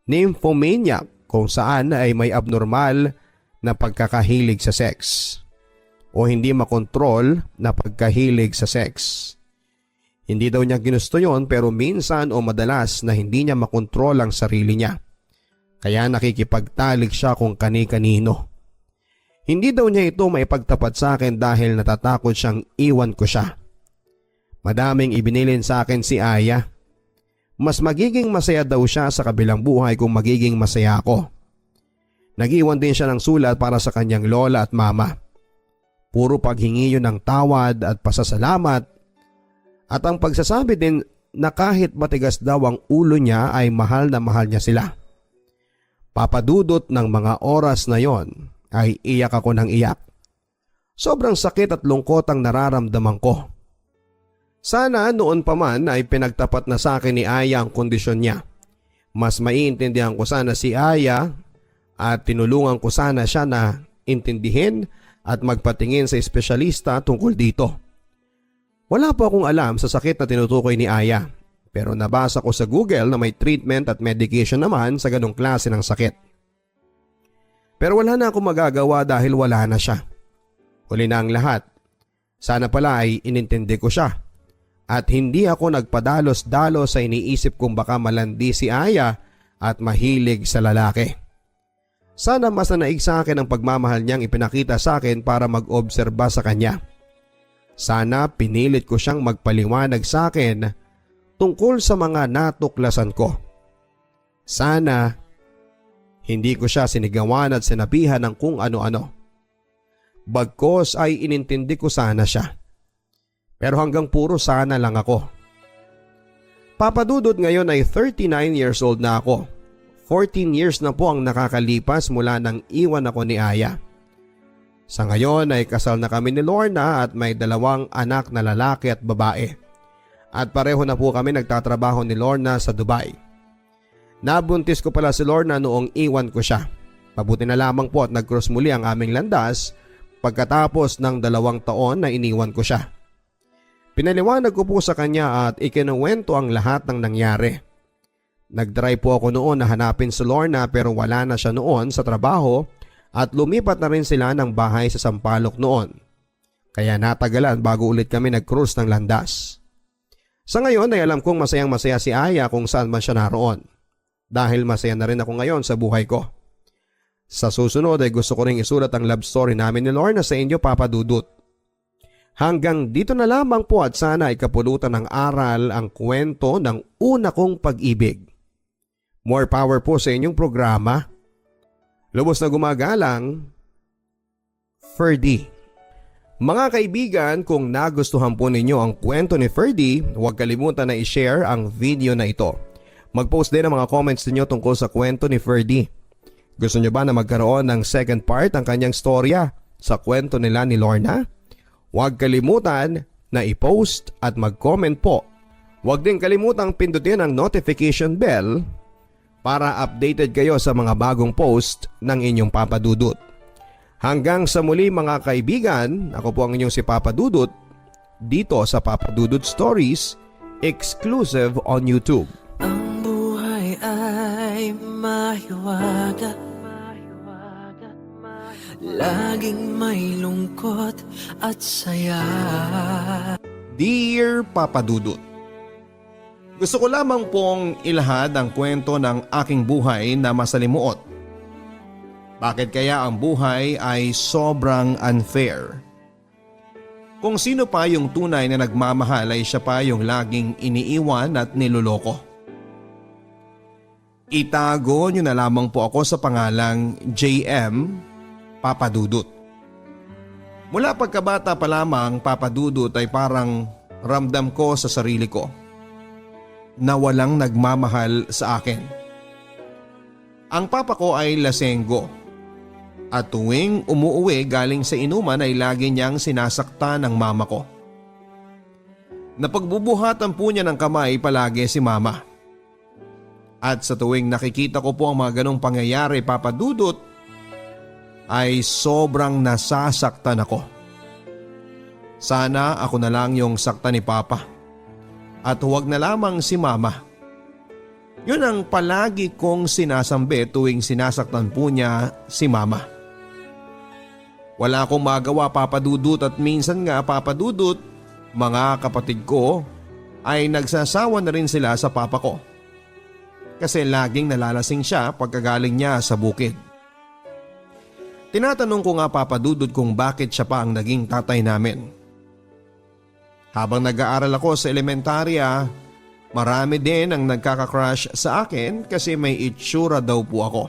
nymphomaniac kung saan ay may abnormal na pagkakahilig sa sex o hindi makontrol na pagkahilig sa sex. Hindi daw niya ginusto yon pero minsan o madalas na hindi niya makontrol ang sarili niya. Kaya nakikipagtalik siya kung kani-kanino. Hindi daw niya ito maipagtapat sa akin dahil natatakot siyang iwan ko siya. Madaming ibinilin sa akin si Aya. Mas magiging masaya daw siya sa kabilang buhay kung magiging masaya ako. Nag-iwan din siya ng sulat para sa kanyang lola at mama. Puro paghingi yun ng tawad at pasasalamat at ang pagsasabi din na kahit matigas daw ang ulo niya ay mahal na mahal niya sila. Papadudot ng mga oras na yon ay iyak ako ng iyak. Sobrang sakit at lungkot ang nararamdaman ko. Sana noon pa man ay pinagtapat na sa akin ni Aya ang kondisyon niya. Mas maiintindihan ko sana si Aya at tinulungan ko sana siya na intindihin at magpatingin sa espesyalista tungkol dito. Wala po akong alam sa sakit na tinutukoy ni Aya, pero nabasa ko sa Google na may treatment at medication naman sa ganong klase ng sakit. Pero wala na akong magagawa dahil wala na siya. Huli na ang lahat. Sana pala ay inintindi ko siya at hindi ako nagpadalos-dalos sa iniisip kong baka malandi si Aya at mahilig sa lalaki. Sana mas nanaig sa akin ang pagmamahal niyang ipinakita sa akin para mag-obserba sa kanya. Sana pinilit ko siyang magpaliwanag sa akin tungkol sa mga natuklasan ko. Sana hindi ko siya sinigawan at sinabihan ng kung ano-ano. Bagkos ay inintindi ko sana siya. Pero hanggang puro sana lang ako. Papa Dudut ngayon ay 39 years old na ako. 14 years na po ang nakakalipas mula nang iwan ako ni Aya. Sa ngayon ay kasal na kami ni Lorna at may 2 anak na lalaki at babae. At pareho na po kami nagtatrabaho ni Lorna sa Dubai. Nabuntis ko pala si Lorna noong iwan ko siya. Mabuti na lamang po at nag-cross muli ang aming landas pagkatapos ng 2 taon na iniwan ko siya. Pinaliwanag ko po sa kanya at ikinuwento ang lahat ng nangyari. Nag-try po ako noon na hanapin si Lorna pero wala na siya noon sa trabaho at lumipat na rin sila ng bahay sa Sampaloc noon. Kaya natagalan bago ulit kami nag-cruise ng landas. Sa ngayon ay alam kong masayang-masaya si Aya kung saan man siya naroon. Dahil masaya na rin ako ngayon sa buhay ko. Sa susunod ay gusto ko ring isulat ang love story namin ni Lorna sa inyo, Papa Dudut. Hanggang dito na lamang po at sana ay kapulutan ng aral ang kwento ng una kong pag-ibig. More power po sa inyong programa. Lubos na gumagalang, Ferdy. Mga kaibigan, kung nagustuhan po ninyo ang kwento ni Ferdy, huwag kalimutan na i-share ang video na ito. Mag-post din ang mga comments niyo tungkol sa kwento ni Ferdy. Gusto nyo ba na magkaroon ng second part ang kanyang storya sa kwento nila ni Lorna? Huwag kalimutan na i-post at mag-comment po. Huwag din kalimutang pindutin ang notification bell para updated kayo sa mga bagong post ng inyong Papa Dudut. Hanggang sa muli mga kaibigan, ako po ang inyong si Papa Dudut dito sa Papa Dudut Stories, exclusive on YouTube. Ang buhay ay mahiwaga, laging may lungkot at saya. Dear Papa Dudut, gusto ko lamang pong ilahad ang kwento ng aking buhay na masalimuot. Bakit kaya ang buhay ay sobrang unfair? Kung sino pa yung tunay na nagmamahal ay siya pa yung laging iniiwan at niloloko. Itago nyo na lamang po ako sa pangalang JM Papa Dudut. Mula pagkabata pa lamang, Papa Dudut, ay parang ramdam ko sa sarili ko na walang nagmamahal sa akin. Ang papa ko ay lasenggo at tuwing umuuwi galing sa inuman ay lagi niyang sinasaktan ang mama ko. Napagbubuhatan po niya ng kamay palagi si mama. At sa tuwing nakikita ko po ang mga ganong pangyayari, Papa Dudut, ay sobrang nasasaktan ako. Sana ako na lang yung saktan ni Papa. At huwag na lamang si Mama. Yun ang palagi kong sinasambi tuwing sinasaktan po niya si Mama. Wala akong magawa, Papa Dudut, at minsan nga, Papa Dudut, mga kapatid ko ay nagsasawa na rin sila sa papa ko. Kasi laging nalalasing siya pagkagaling niya sa bukid. Tinatanong ko nga, Papa Dudut, kung bakit siya pa ang naging tatay namin. Habang nag-aaral ako sa elementarya, marami din ang nagkaka-crush sa akin kasi may itsura daw po ako.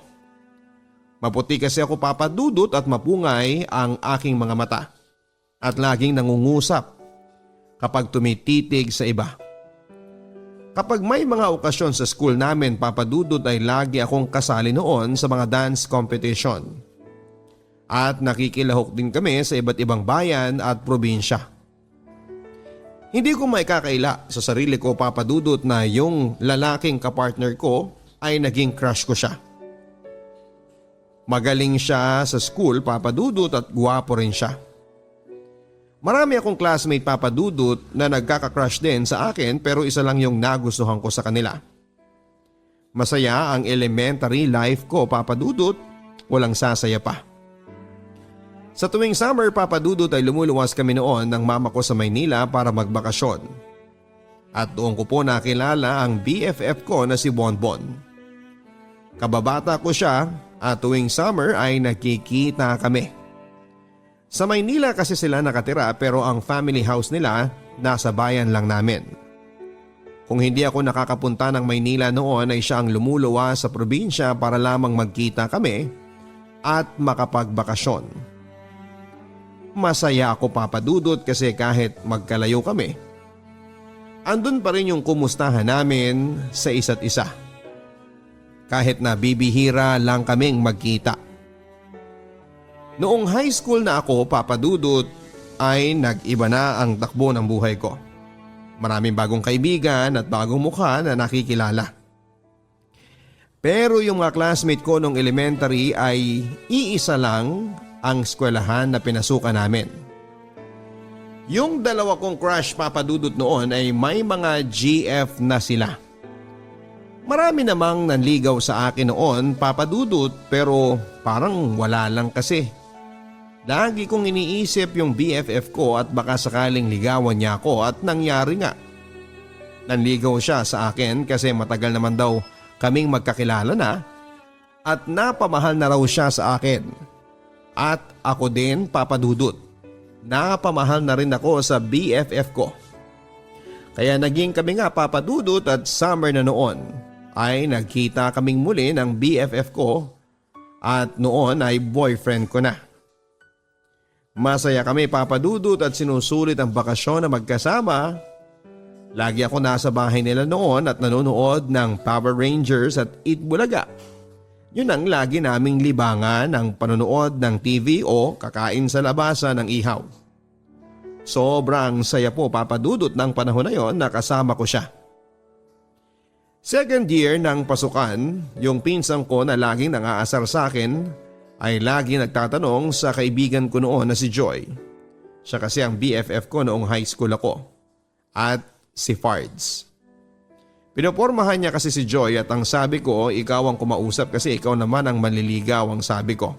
Maputi kasi ako, Papa Dudut, at mapungay ang aking mga mata. At laging nangungusap kapag tumititig sa iba. Kapag may mga okasyon sa school namin, Papa Dudut, ay lagi akong kasali noon sa mga dance competition. At nakikilahok din kami sa iba't ibang bayan at probinsya. Hindi ko maikakaila sa sarili ko, Papa Dudut, na yung lalaking kapartner ko ay naging crush ko siya. Magaling siya sa school, Papa Dudut, at guwapo rin siya. Marami akong classmate papadudot na nagkaka-crush din sa akin pero isa lang yung nagustuhan ko sa kanila. Masaya ang elementary life ko papadudot, walang sasaya pa. Sa tuwing summer papadudot ay lumuluwas kami noon ng mama ko sa Maynila para magbakasyon. At doon ko po nakilala ang BFF ko na si Bonbon. Kababata ko siya at tuwing summer ay nakikita kami. Sa Maynila kasi sila nakatira pero ang family house nila nasa bayan lang namin. Kung hindi ako nakakapunta ng Maynila noon ay siya ang lumuluwa sa probinsya para lamang magkita kami at makapagbakasyon. Masaya ako papadudot kasi kahit magkalayo kami, andun pa rin yung kumustahan namin sa isa't isa. Kahit na bibihira lang kaming magkita. Noong high school na ako papadudot ay nag-iba na ang takbo ng buhay ko. Maraming bagong kaibigan at bagong mukha na nakikilala. Pero yung mga classmate ko nung elementary ay iisa lang ang eskwelahan na pinasukan namin. Yung dalawa kong crush papadudot noon ay may mga GF na sila. Marami namang nanligaw sa akin noon papadudot pero parang wala lang kasi. Lagi kong iniisip yung BFF ko at baka sakaling ligawan niya ako at nangyari nga. Nanligaw siya sa akin kasi matagal naman daw kaming magkakilala na at napamahal na raw siya sa akin. At ako din papadudot. Napamahal na rin ako sa BFF ko. Kaya naging kami nga papadudot at summer na noon ay nagkita kaming muli ng BFF ko at noon ay boyfriend ko na. Masaya kami papadudot at sinusulit ang bakasyon na magkasama. Lagi ako nasa bahay nila noon at nanonood ng Power Rangers at Eat Bulaga. Yun ang lagi naming libangan ng panonood ng TV o kakain sa labasan ng ihaw. Sobrang saya po papadudot ng panahon na yon na kasama ko siya. Second year ng pasukan, yung pinsang ko na laging nangaasar sa akin ay lagi nagtatanong sa kaibigan ko noon na si Joy. Siya kasi ang BFF ko noong high school ako. At si Fards. Pinopormahan niya kasi si Joy at ang sabi ko, ikaw ang kumausap kasi ikaw naman ang manliligaw ang sabi ko.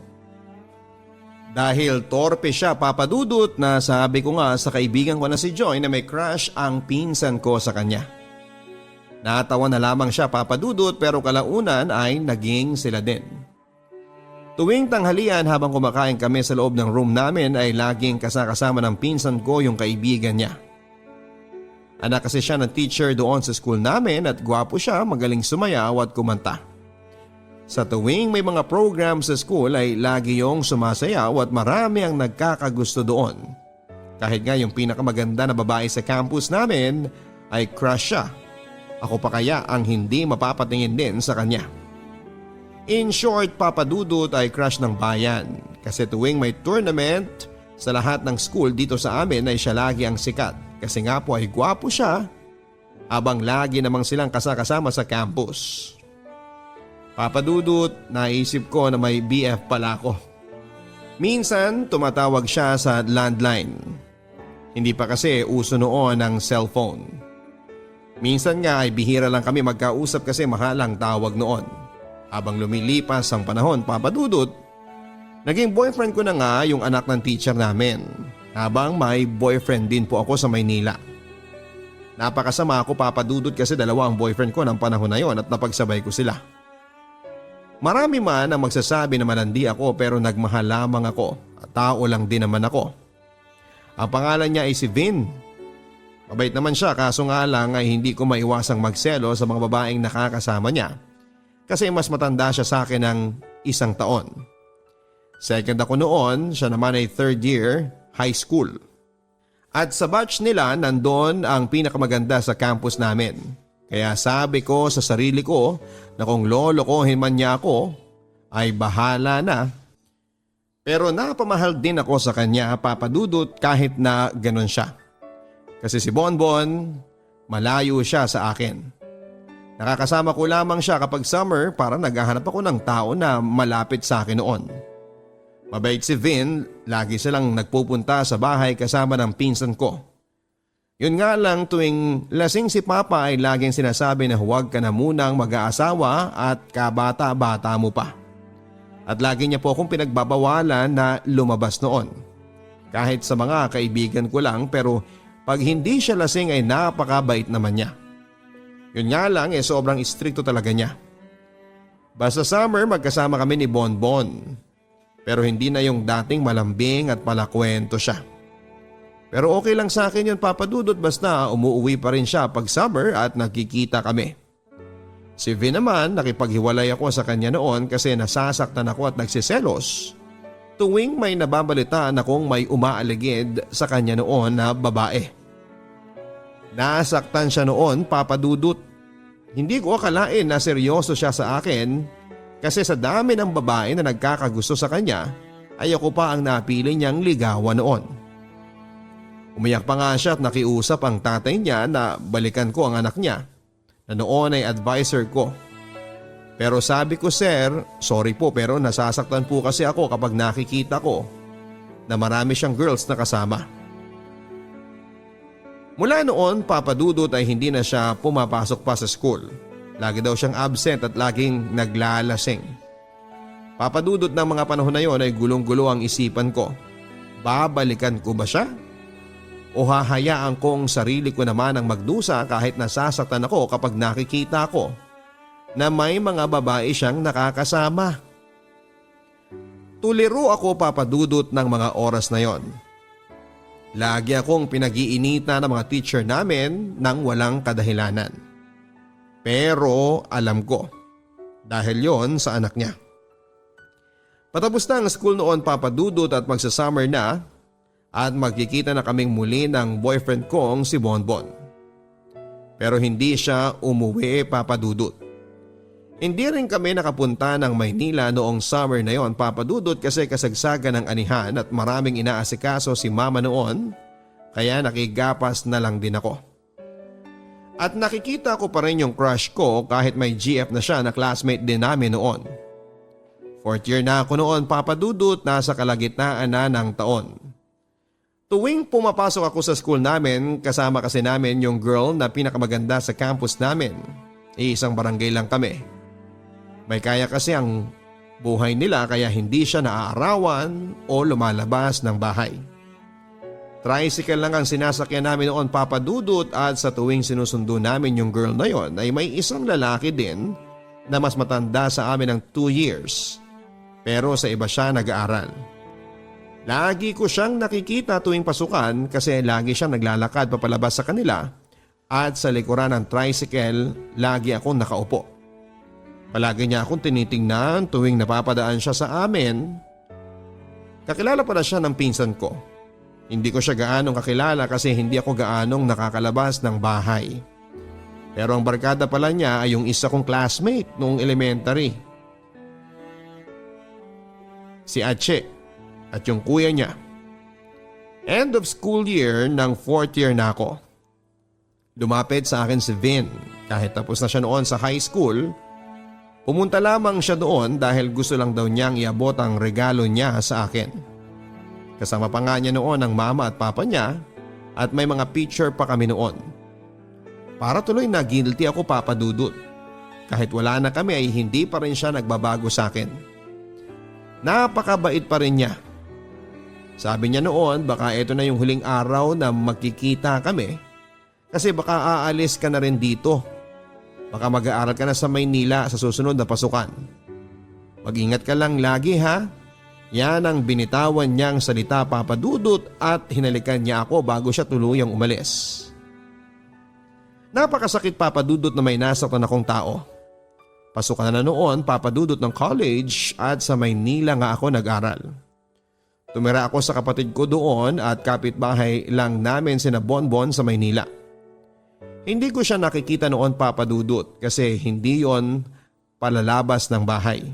Dahil torpe siya papadudot na sabi ko nga sa kaibigan ko na si Joy na may crush ang pinsan ko sa kanya. Natawa na lamang siya papadudot pero kalaunan ay naging sila din. Tuwing tanghalian habang kumakain kami sa loob ng room namin ay laging kasama ng pinsan ko yung kaibigan niya. Anak kasi siya ng teacher doon sa school namin at gwapo siya, magaling sumayaw at kumanta. Sa tuwing may mga program sa school ay lagi yung sumasayaw at marami ang nagkakagusto doon. Kahit nga yung pinakamaganda na babae sa campus namin ay crush siya. Ako pa kaya ang hindi mapapatingin din sa kanya. In short, papadudot ay crush ng bayan kasi tuwing may tournament sa lahat ng school dito sa amin ay siya lagi ang sikat kasi nga po ay gwapo siya habang lagi namang silang kasakasama sa campus. Papadudot, naisip ko na may BF pala ako. Minsan tumatawag siya sa landline. Hindi pa kasi uso noon ang cellphone. Minsan nga ay bihira lang kami magkausap kasi mahalang tawag noon. Habang lumilipas ang panahon papadudot, naging boyfriend ko na nga yung anak ng teacher namin. Habang may boyfriend din po ako sa Maynila. Napakasama ako papadudot kasi dalawa ang boyfriend ko ng panahon na yon at napagsabay ko sila. Marami man ang magsasabi na malandi ako pero nagmahal lamang ako at tao lang din naman ako. Ang pangalan niya ay si Vin. Mabait naman siya kaso nga lang ay hindi ko maiwasang magselo sa mga babaeng nakakasama niya. Kasi mas matanda siya sa akin ng 1 taon. Second ako noon, siya naman ay third year high school. At sa batch nila nandun ang pinakamaganda sa campus namin. Kaya sabi ko sa sarili ko na kung lolokohin man niya ako ay bahala na. Pero napamahal din ako sa kanya papadudot kahit na ganun siya. Kasi si Bonbon, malayo siya sa akin. Nakakasama ko lamang siya kapag summer para naghahanap ako ng tao na malapit sa akin noon. Mabait si Vin, lagi silang nagpupunta sa bahay kasama ng pinsan ko. Yun nga lang tuwing lasing si Papa ay laging sinasabi na huwag ka na munang mag-aasawa at kabata-bata mo pa. At lagi niya po akong pinagbabawalan na lumabas noon. Kahit sa mga kaibigan ko lang, pero pag hindi siya lasing ay napakabait naman niya. Yun nga lang sobrang istrikto talaga niya. Basta summer magkasama kami ni Bonbon. Pero hindi na yung dating malambing at palakwento siya. Pero okay lang sa akin yun, Papa Dudut, basta umuwi pa rin siya pag summer at nagkikita kami. Si Vin naman, nakipaghiwalay ako sa kanya noon kasi nasasaktan ako at nagsiselos tuwing may nababalitaan akong may umaaligid sa kanya noon na babae. Nasaktan siya noon, Papa Dudut. Hindi ko akalain na seryoso siya sa akin kasi sa dami ng babae na nagkakagusto sa kanya ay ako pa ang napili niyang ligawan noon. Umiyak pa nga siya at nakiusap ang tatay niya na balikan ko ang anak niya na noon ay advisor ko. Pero sabi ko, sir, sorry po pero nasasaktan po kasi ako kapag nakikita ko na marami siyang girls na kasama. Mula noon, Papa Dudut ay hindi na siya pumapasok pa sa school. Lagi daw siyang absent at laging naglalasing. Papa Dudut, ng mga panahon na yon ay gulong-gulo ang isipan ko. Babalikan ko ba siya? O hahayaan kong sarili ko naman ang magdusa kahit nasasaktan ako kapag nakikita ko na may mga babae siyang nakakasama? Tuliro ako, Papa Dudut, ng mga oras na yon. Lagi akong pinag-iinita ng mga teacher namin nang walang kadahilanan. Pero alam ko, dahil yon sa anak niya. Patapos na ang school noon, Papa Dudut, at magsa-summer na at magkikita na kaming muli ng boyfriend kong si Bonbon. Pero hindi siya umuwi, Papa Dudut. Hindi rin kami nakapunta ng Maynila noong summer na yon, Papa Dudut, kasi kasagsagan ng anihan at maraming inaasikaso si Mama noon, kaya nakigapas na lang din ako. At nakikita ko pa rin yung crush ko kahit may GF na siya na classmate din namin noon. 4th year na ako noon, Papa Dudut, nasa kalagitnaan na ng taon. Tuwing pumapasok ako sa school namin, kasama kasi namin yung girl na pinakamaganda sa campus namin. Isang barangay lang kami. May kaya kasi ang buhay nila kaya hindi siya naaarawan o lumalabas ng bahay. Tricycle lang ang sinasakyan namin noon, Papa Dudut, at sa tuwing sinusundo namin yung girl na yon ay may isang lalaki din na mas matanda sa amin ng 2 years. Pero sa iba siya nag-aaral. Lagi ko siyang nakikita tuwing pasukan kasi lagi siyang naglalakad papalabas sa kanila at sa likuran ng tricycle lagi akong nakaupo. Palagi niya akong tinitingnan tuwing napapadaan siya sa amin. Kakilala pala siya ng pinsan ko. Hindi ko siya gaanong kakilala kasi hindi ako gaanong nakakalabas ng bahay. Pero ang barkada pala niya ay yung isa kong classmate noong elementary. Si Ache at yung kuya niya. End of school year ng 4th year na ako. Lumapit sa akin si Vin kahit tapos na siya noon sa high school. Pumunta lamang siya doon dahil gusto lang daw niyang iabot ang regalo niya sa akin. Kasama pa nga niya noon ang mama at papa niya at may mga picture pa kami noon. Para tuloy na guilty ako, Papa Dudut. Kahit wala na kami ay hindi pa rin siya nagbabago sa akin. Napakabait pa rin niya. Sabi niya noon baka ito na yung huling araw na magkikita kami kasi baka aalis ka na rin dito. Baka mag-aaral ka na sa Maynila sa susunod na pasukan. Mag-ingat ka lang lagi, ha? Yan ang binitawan niyang salita, Papa Dudut, at hinalikan niya ako bago siya tuluyang umalis. Napakasakit, Papa Dudut, na may nasaktan akong tao. Pasukan na noon, Papa Dudut, ng college at sa Maynila nga ako nag-aral. Tumira ako sa kapatid ko doon at kapitbahay lang namin sina Bonbon sa Maynila. Hindi ko siya nakikita noon, Papa Dudut, kasi hindi yon palalabas ng bahay.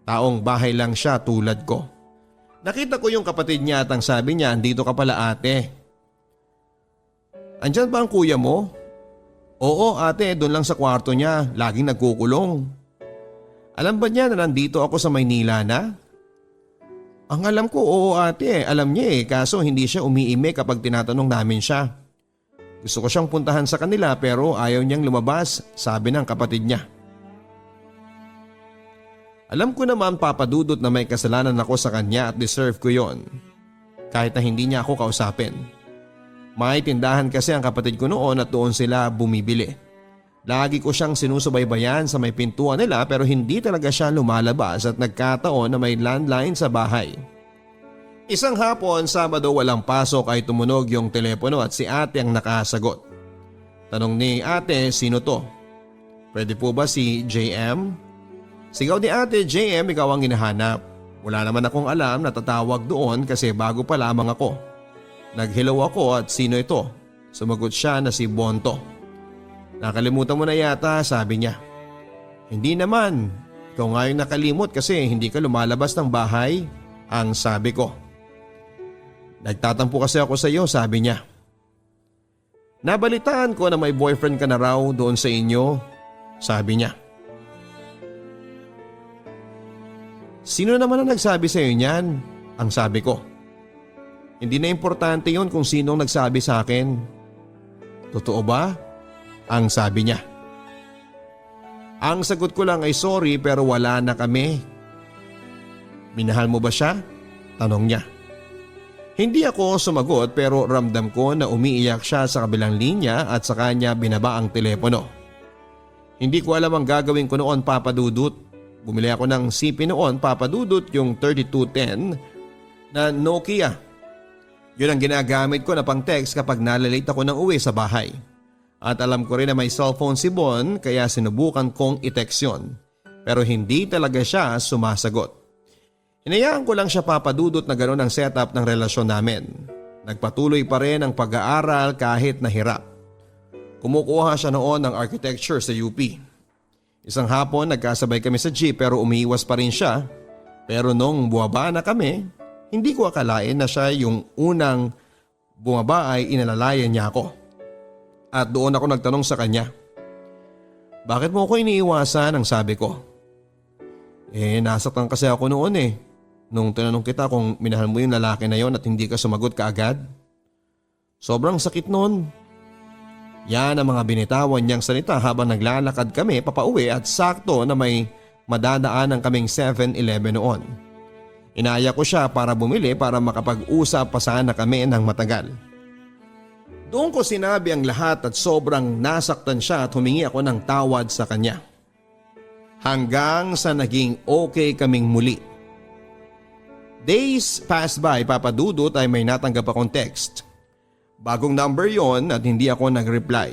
Taong bahay lang siya tulad ko. Nakita ko yung kapatid niya at ang sabi niya, andito ka pala, ate. Andyan ba ang kuya mo? Oo, ate, doon lang sa kwarto niya, laging nagkukulong. Alam ba niya na nandito ako sa Maynila na? Ang alam ko, oo ate, alam niya kaso hindi siya umiime kapag tinatanong namin siya. Gusto ko siyang puntahan sa kanila pero ayaw niyang lumabas, sabi ng kapatid niya. Alam ko naman papadudot na may kasalanan ako sa kanya at deserve ko yon. Kahit na hindi niya ako kausapin. May tindahan kasi ang kapatid ko noon at doon sila bumibili. Lagi ko siyang sinusubaybayan sa may pintuan nila pero hindi talaga siya lumalabas at nagkataon na may landline sa bahay. Isang hapon, Sabado walang pasok ay tumunog yung telepono at si ate ang nakasagot. Tanong ni ate, sino to? Pwede po ba si JM? Sigaw ni ate, JM, ikaw ang hinahanap. Wala naman akong alam na tatawag doon kasi bago pa lamang ako. Nag-hello ako at sino ito? Sumagot siya na si Bonto. Nakalimutan mo na yata, sabi niya. Hindi naman. Ikaw nga yung nakalimot kasi hindi ka lumalabas ng bahay, ang sabi ko. Nagtatampo kasi ako sa iyo, sabi niya. Nabalitaan ko na may boyfriend ka na raw doon sa inyo, sabi niya. Sino naman ang nagsabi sa iyo niyan? Ang sabi ko. Hindi na importante yon kung sinong nagsabi sa akin. Totoo ba? Ang sabi niya. Ang sagot ko lang ay sorry pero wala na kami. Minahal mo ba siya? Tanong niya. Hindi ako sumagot pero ramdam ko na umiiyak siya sa kabilang linya at sa kanya binaba ang telepono. Hindi ko alam ang gagawin ko noon, Papa Dudut. Bumili ako ng CP noon, Papa Dudut, yung 3210 na Nokia. Yun ang ginagamit ko na pang text kapag nalalate ako ng uwi sa bahay. At alam ko rin na may cellphone si Bon kaya sinubukan kong i-text yun. Pero hindi talaga siya sumasagot. Hinayaan ko lang siya, Papa Dudut, na gano'n ang setup ng relasyon namin. Nagpatuloy pa rin ang pag-aaral kahit nahirap. Kumukuha siya noon ng architecture sa UP. Isang hapon nagkasabay kami sa jeep pero umiiwas pa rin siya. Pero nung buwaba na kami, hindi ko akalain na siya yung unang bumaba ay inalalayan niya ako. At doon ako nagtanong sa kanya. Bakit mo ako iniiwasan, ang sabi ko. Nasaktan kasi ako noon nung tinanong kita kung minahal mo yung lalaki na yon at hindi ka sumagot kaagad. Sobrang sakit noon. Yan ang mga binitawan niyang salita habang naglalakad kami papauwi at sakto na may madadaanan kaming 7-Eleven noon. Inaya ko siya para bumili para makapag-usap pa sana kami ng matagal. Doon ko sinabi ang lahat at sobrang nasaktan siya at humingi ako ng tawad sa kanya. Hanggang sa naging okay kaming muli. Days passed by, Papa Dudut, ay may natanggap akong text. Bagong number yon at hindi ako nag-reply.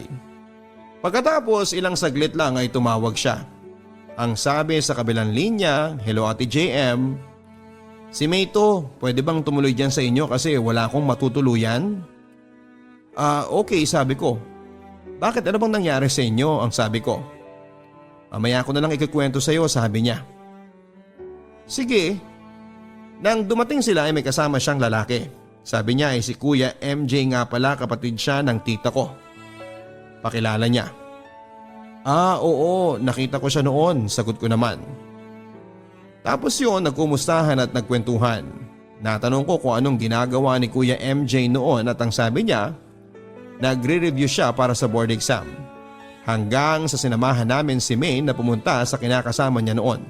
Pagkatapos ilang saglit lang ay tumawag siya. Ang sabi sa kabilang linya, hello Ate JM. Si May to, pwede bang tumuloy dyan sa inyo kasi wala akong matutuluyan? Okay, sabi ko. Bakit, ano bang nangyari sa inyo? Ang sabi ko. Mamaya ko na lang ikikwento sa iyo, sabi niya. Sige. Nang dumating sila ay may kasama siyang lalaki. Sabi niya ay si Kuya MJ nga pala, kapatid siya ng tita ko. Pakilala niya. Oo, nakita ko siya noon, sagot ko naman. Tapos yun, nagkumustahan at nagkwentuhan. Natanong ko kung anong ginagawa ni Kuya MJ noon at ang sabi niya, nagre-review siya para sa board exam. Hanggang sa sinamahan namin si May na pumunta sa kinakasama niya noon.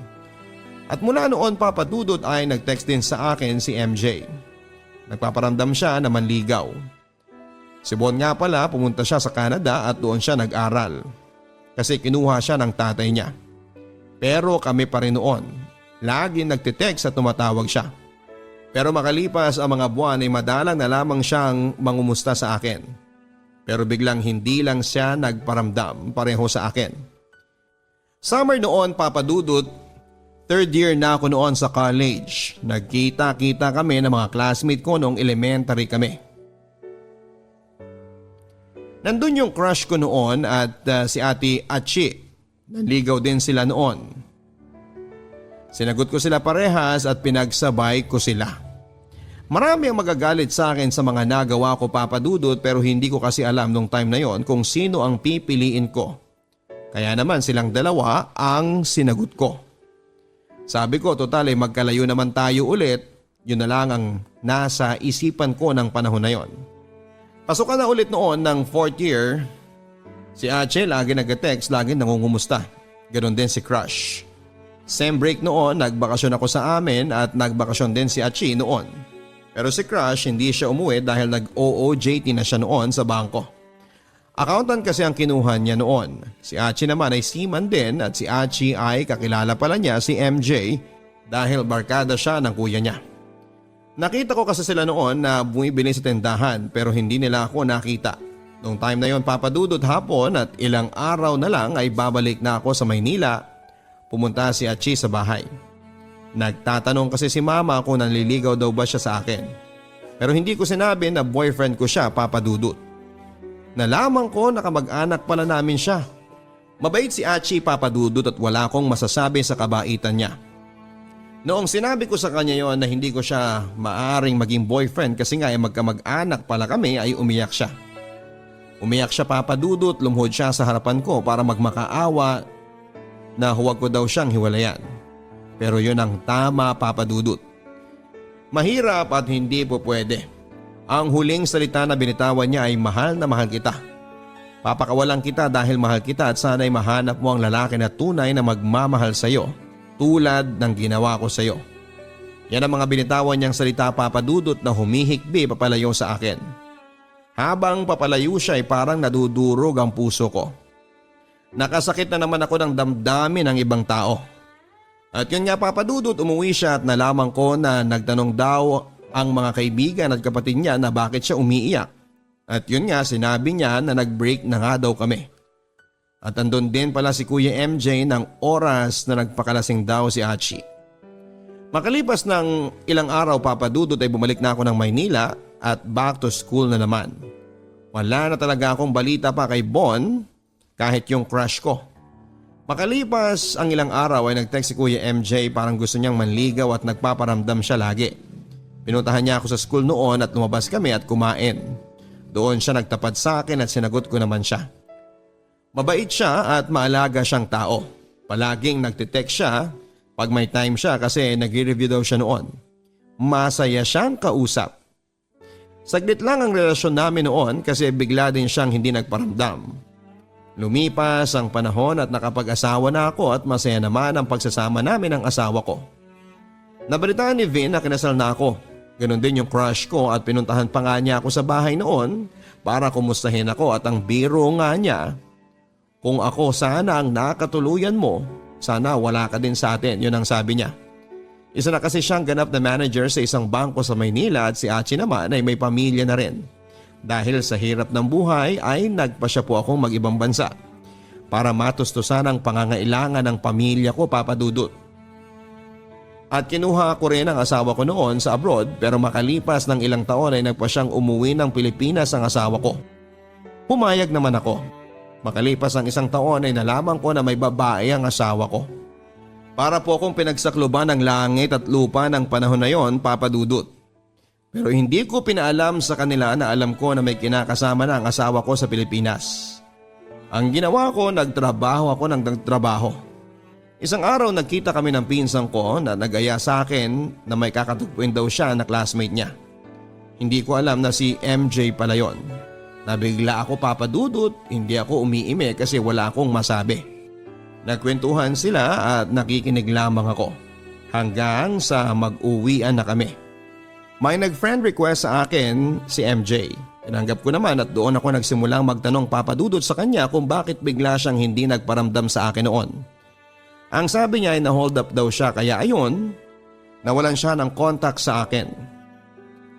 At mula noon, Papa Dudut, ay nag-text din sa akin si MJ. Nagpaparamdam siya na manligaw. Si Bon nga pala, pumunta siya sa Canada at doon siya nag-aral. Kasi kinuha siya ng tatay niya. Pero kami pa rin noon. Lagi nagtitext at tumatawag siya. Pero makalipas ang mga buwan ay madalang na lamang siyang mangumusta sa akin. Pero biglang hindi lang siya nagparamdam pareho sa akin. Summer noon, Papa Dudut, third year na ako noon sa college. Nagkita-kita kami ng mga classmate ko noong elementary kami. Nandun yung crush ko noon at si Ate Achi. Nanligaw din sila noon. Sinagot ko sila parehas at pinagsabay ko sila. Marami ang magagalit sa akin sa mga nagawa ko, Papa Dudut, pero hindi ko kasi alam nung time na yon kung sino ang pipiliin ko. Kaya naman silang dalawa ang sinagot ko. Sabi ko, total ay magkalayo naman tayo ulit. Yun na lang ang nasa isipan ko ng panahon na yon. Pasukan na ulit noon ng 4th year. Si Ache lagi nag-text, lagi nangungumusta. Ganon din si Crush. Same break noon, nagbakasyon ako sa amin at nagbakasyon din si Achi noon. Pero si Crush hindi siya umuwi dahil nag-OOJT na siya noon sa bangko. Accountant kasi ang kinuha niya noon. Si Achi naman ay seaman din at si Achi ay kakilala pala niya si MJ dahil barkada siya ng kuya niya. Nakita ko kasi sila noon na bumibili sa tindahan pero hindi nila ako nakita. Noong time na yon papadudot hapon at ilang araw na lang ay babalik na ako sa Maynila. Pumunta si Achi sa bahay. Nagtatanong kasi si mama kung nanliligaw daw ba siya sa akin. Pero hindi ko sinabi na boyfriend ko siya, papadudot. Nalaman ko na kamag-anak pala namin siya. Mabait si Achi, papadudot, at wala akong masasabi sa kabaitan niya. Noong sinabi ko sa kanya yon na hindi ko siya maaring maging boyfriend kasi nga ay magkamag-anak pala kami, ay umiyak siya. Umiyak siya, papadudot, lumuhod siya sa harapan ko para magmakaawa na huwag ko daw siyang hiwalayan. Pero yun ang tama, papadudot. Mahirap at hindi po pwede. Ang huling salita na binitawan niya ay mahal na mahal kita. Papakawalan kita dahil mahal kita at sana'y mahanap mo ang lalaki na tunay na magmamahal sa iyo tulad ng ginawa ko sa iyo. Yan ang mga binitawan niyang salita, papadudot, na humihikbi papalayo sa akin. Habang papalayo siya ay parang nadudurog ang puso ko. Nakasakit na naman ako ng damdamin ng ibang tao. At yun nga, papadudot, umuwi siya at nalaman ko na nagtanong daw ang mga kaibigan at kapatid niya na bakit siya umiiyak. At yun nga, sinabi niya na nag-break na nga daw kami. At andun din pala si Kuya MJ ng oras na nagpakalasing daw si Achi. Makalipas ng ilang araw, papadudot, ay bumalik na ako ng Maynila at back to school na naman. Wala na talaga akong balita pa kay Bon, kahit yung crush ko. Makalipas ang ilang araw ay nag-text si Kuya MJ, parang gusto niyang manligaw at nagpaparamdam siya lagi. Pinuntahan niya ako sa school noon at lumabas kami at kumain. Doon siya nagtapat sa akin at sinagot ko naman siya. Mabait siya at maalaga siyang tao. Palaging nagtitext siya pag may time siya kasi nag-review daw siya noon. Masaya siyang kausap. Saglit lang ang relasyon namin noon kasi bigla din siyang hindi nagparamdam. Lumipas ang panahon at nakapag-asawa na ako at masaya naman ang pagsasama namin ng asawa ko. Nabalitaan ni Vin na kinasal na ako. Ganon din yung crush ko at pinuntahan pa nga niya ako sa bahay noon para kumustahin ako at ang biro nga niya, kung ako sana ang nakatuluyan mo, sana wala ka din sa atin, yun ang sabi niya. Isa na kasi siyang ganap na manager sa isang bangko sa Maynila at si Achi naman ay may pamilya na rin. Dahil sa hirap ng buhay ay nagpasya po akong mag-ibang bansa para matustusan ang pangangailangan ng pamilya ko, papadudot. At kinuha ko rin ang asawa ko noon sa abroad pero makalipas ng ilang taon ay nagpasyang umuwi ng Pilipinas ang asawa ko. Pumayag naman ako. Makalipas ang isang taon ay nalaman ko na may babae ang asawa ko. Para po akong pinagsakluban ng langit at lupa ng panahon na yon, papadudot. Pero hindi ko pinaalam sa kanila na alam ko na may kinakasama na ang asawa ko sa Pilipinas. Ang ginawa ko, nagtrabaho ako ng nagtrabaho. Isang araw nagkita kami ng pinsang ko na nagaya sa akin na may kakatugpuin daw siya na classmate niya. Hindi ko alam na si MJ pala yon. Nabigla ako, papadudot, hindi ako umiime kasi wala akong masabi. Nagkwentuhan sila at nakikinig lamang ako hanggang sa mag-uwian na kami. May nag-friend request sa akin si MJ. Tinanggap ko naman at doon ako nagsimulang magtanong, papadudot, sa kanya kung bakit bigla siyang hindi nagparamdam sa akin noon. Ang sabi niya ay na-hold up daw siya kaya ayon, nawalan siya ng contact sa akin.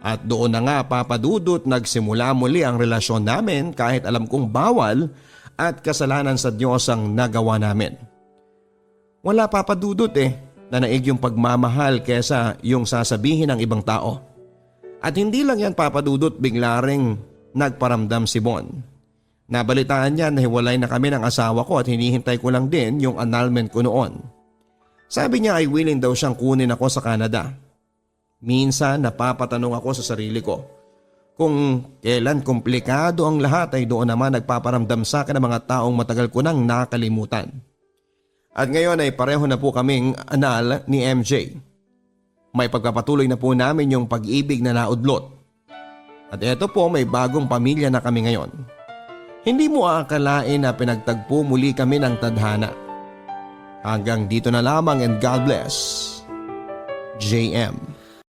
At doon na nga, papadudot, nagsimula muli ang relasyon namin kahit alam kong bawal at kasalanan sa Diyos ang nagawa namin. Wala, papadudot, na naig yung pagmamahal kesa yung sasabihin ng ibang tao. At hindi lang yan, papadudot, bigla ring nagparamdam si Bon. Nabalitaan niya na hiwalay na kami ng asawa ko at hinihintay ko lang din yung annulment ko noon. Sabi niya ay willing daw siyang kunin ako sa Canada. Minsan napapatanong ako sa sarili ko kung kailan komplikado ang lahat ay doon naman nagpaparamdam sa akin ng mga taong matagal ko nang nakalimutan. At ngayon ay pareho na po kaming anal ni MJ. May pagpapatuloy na po namin yung pag-ibig na naudlot. At eto po, may bagong pamilya na kami ngayon. Hindi mo aakalain na pinagtagpo muli kami ng tadhana. Hanggang dito na lamang and God bless. JM.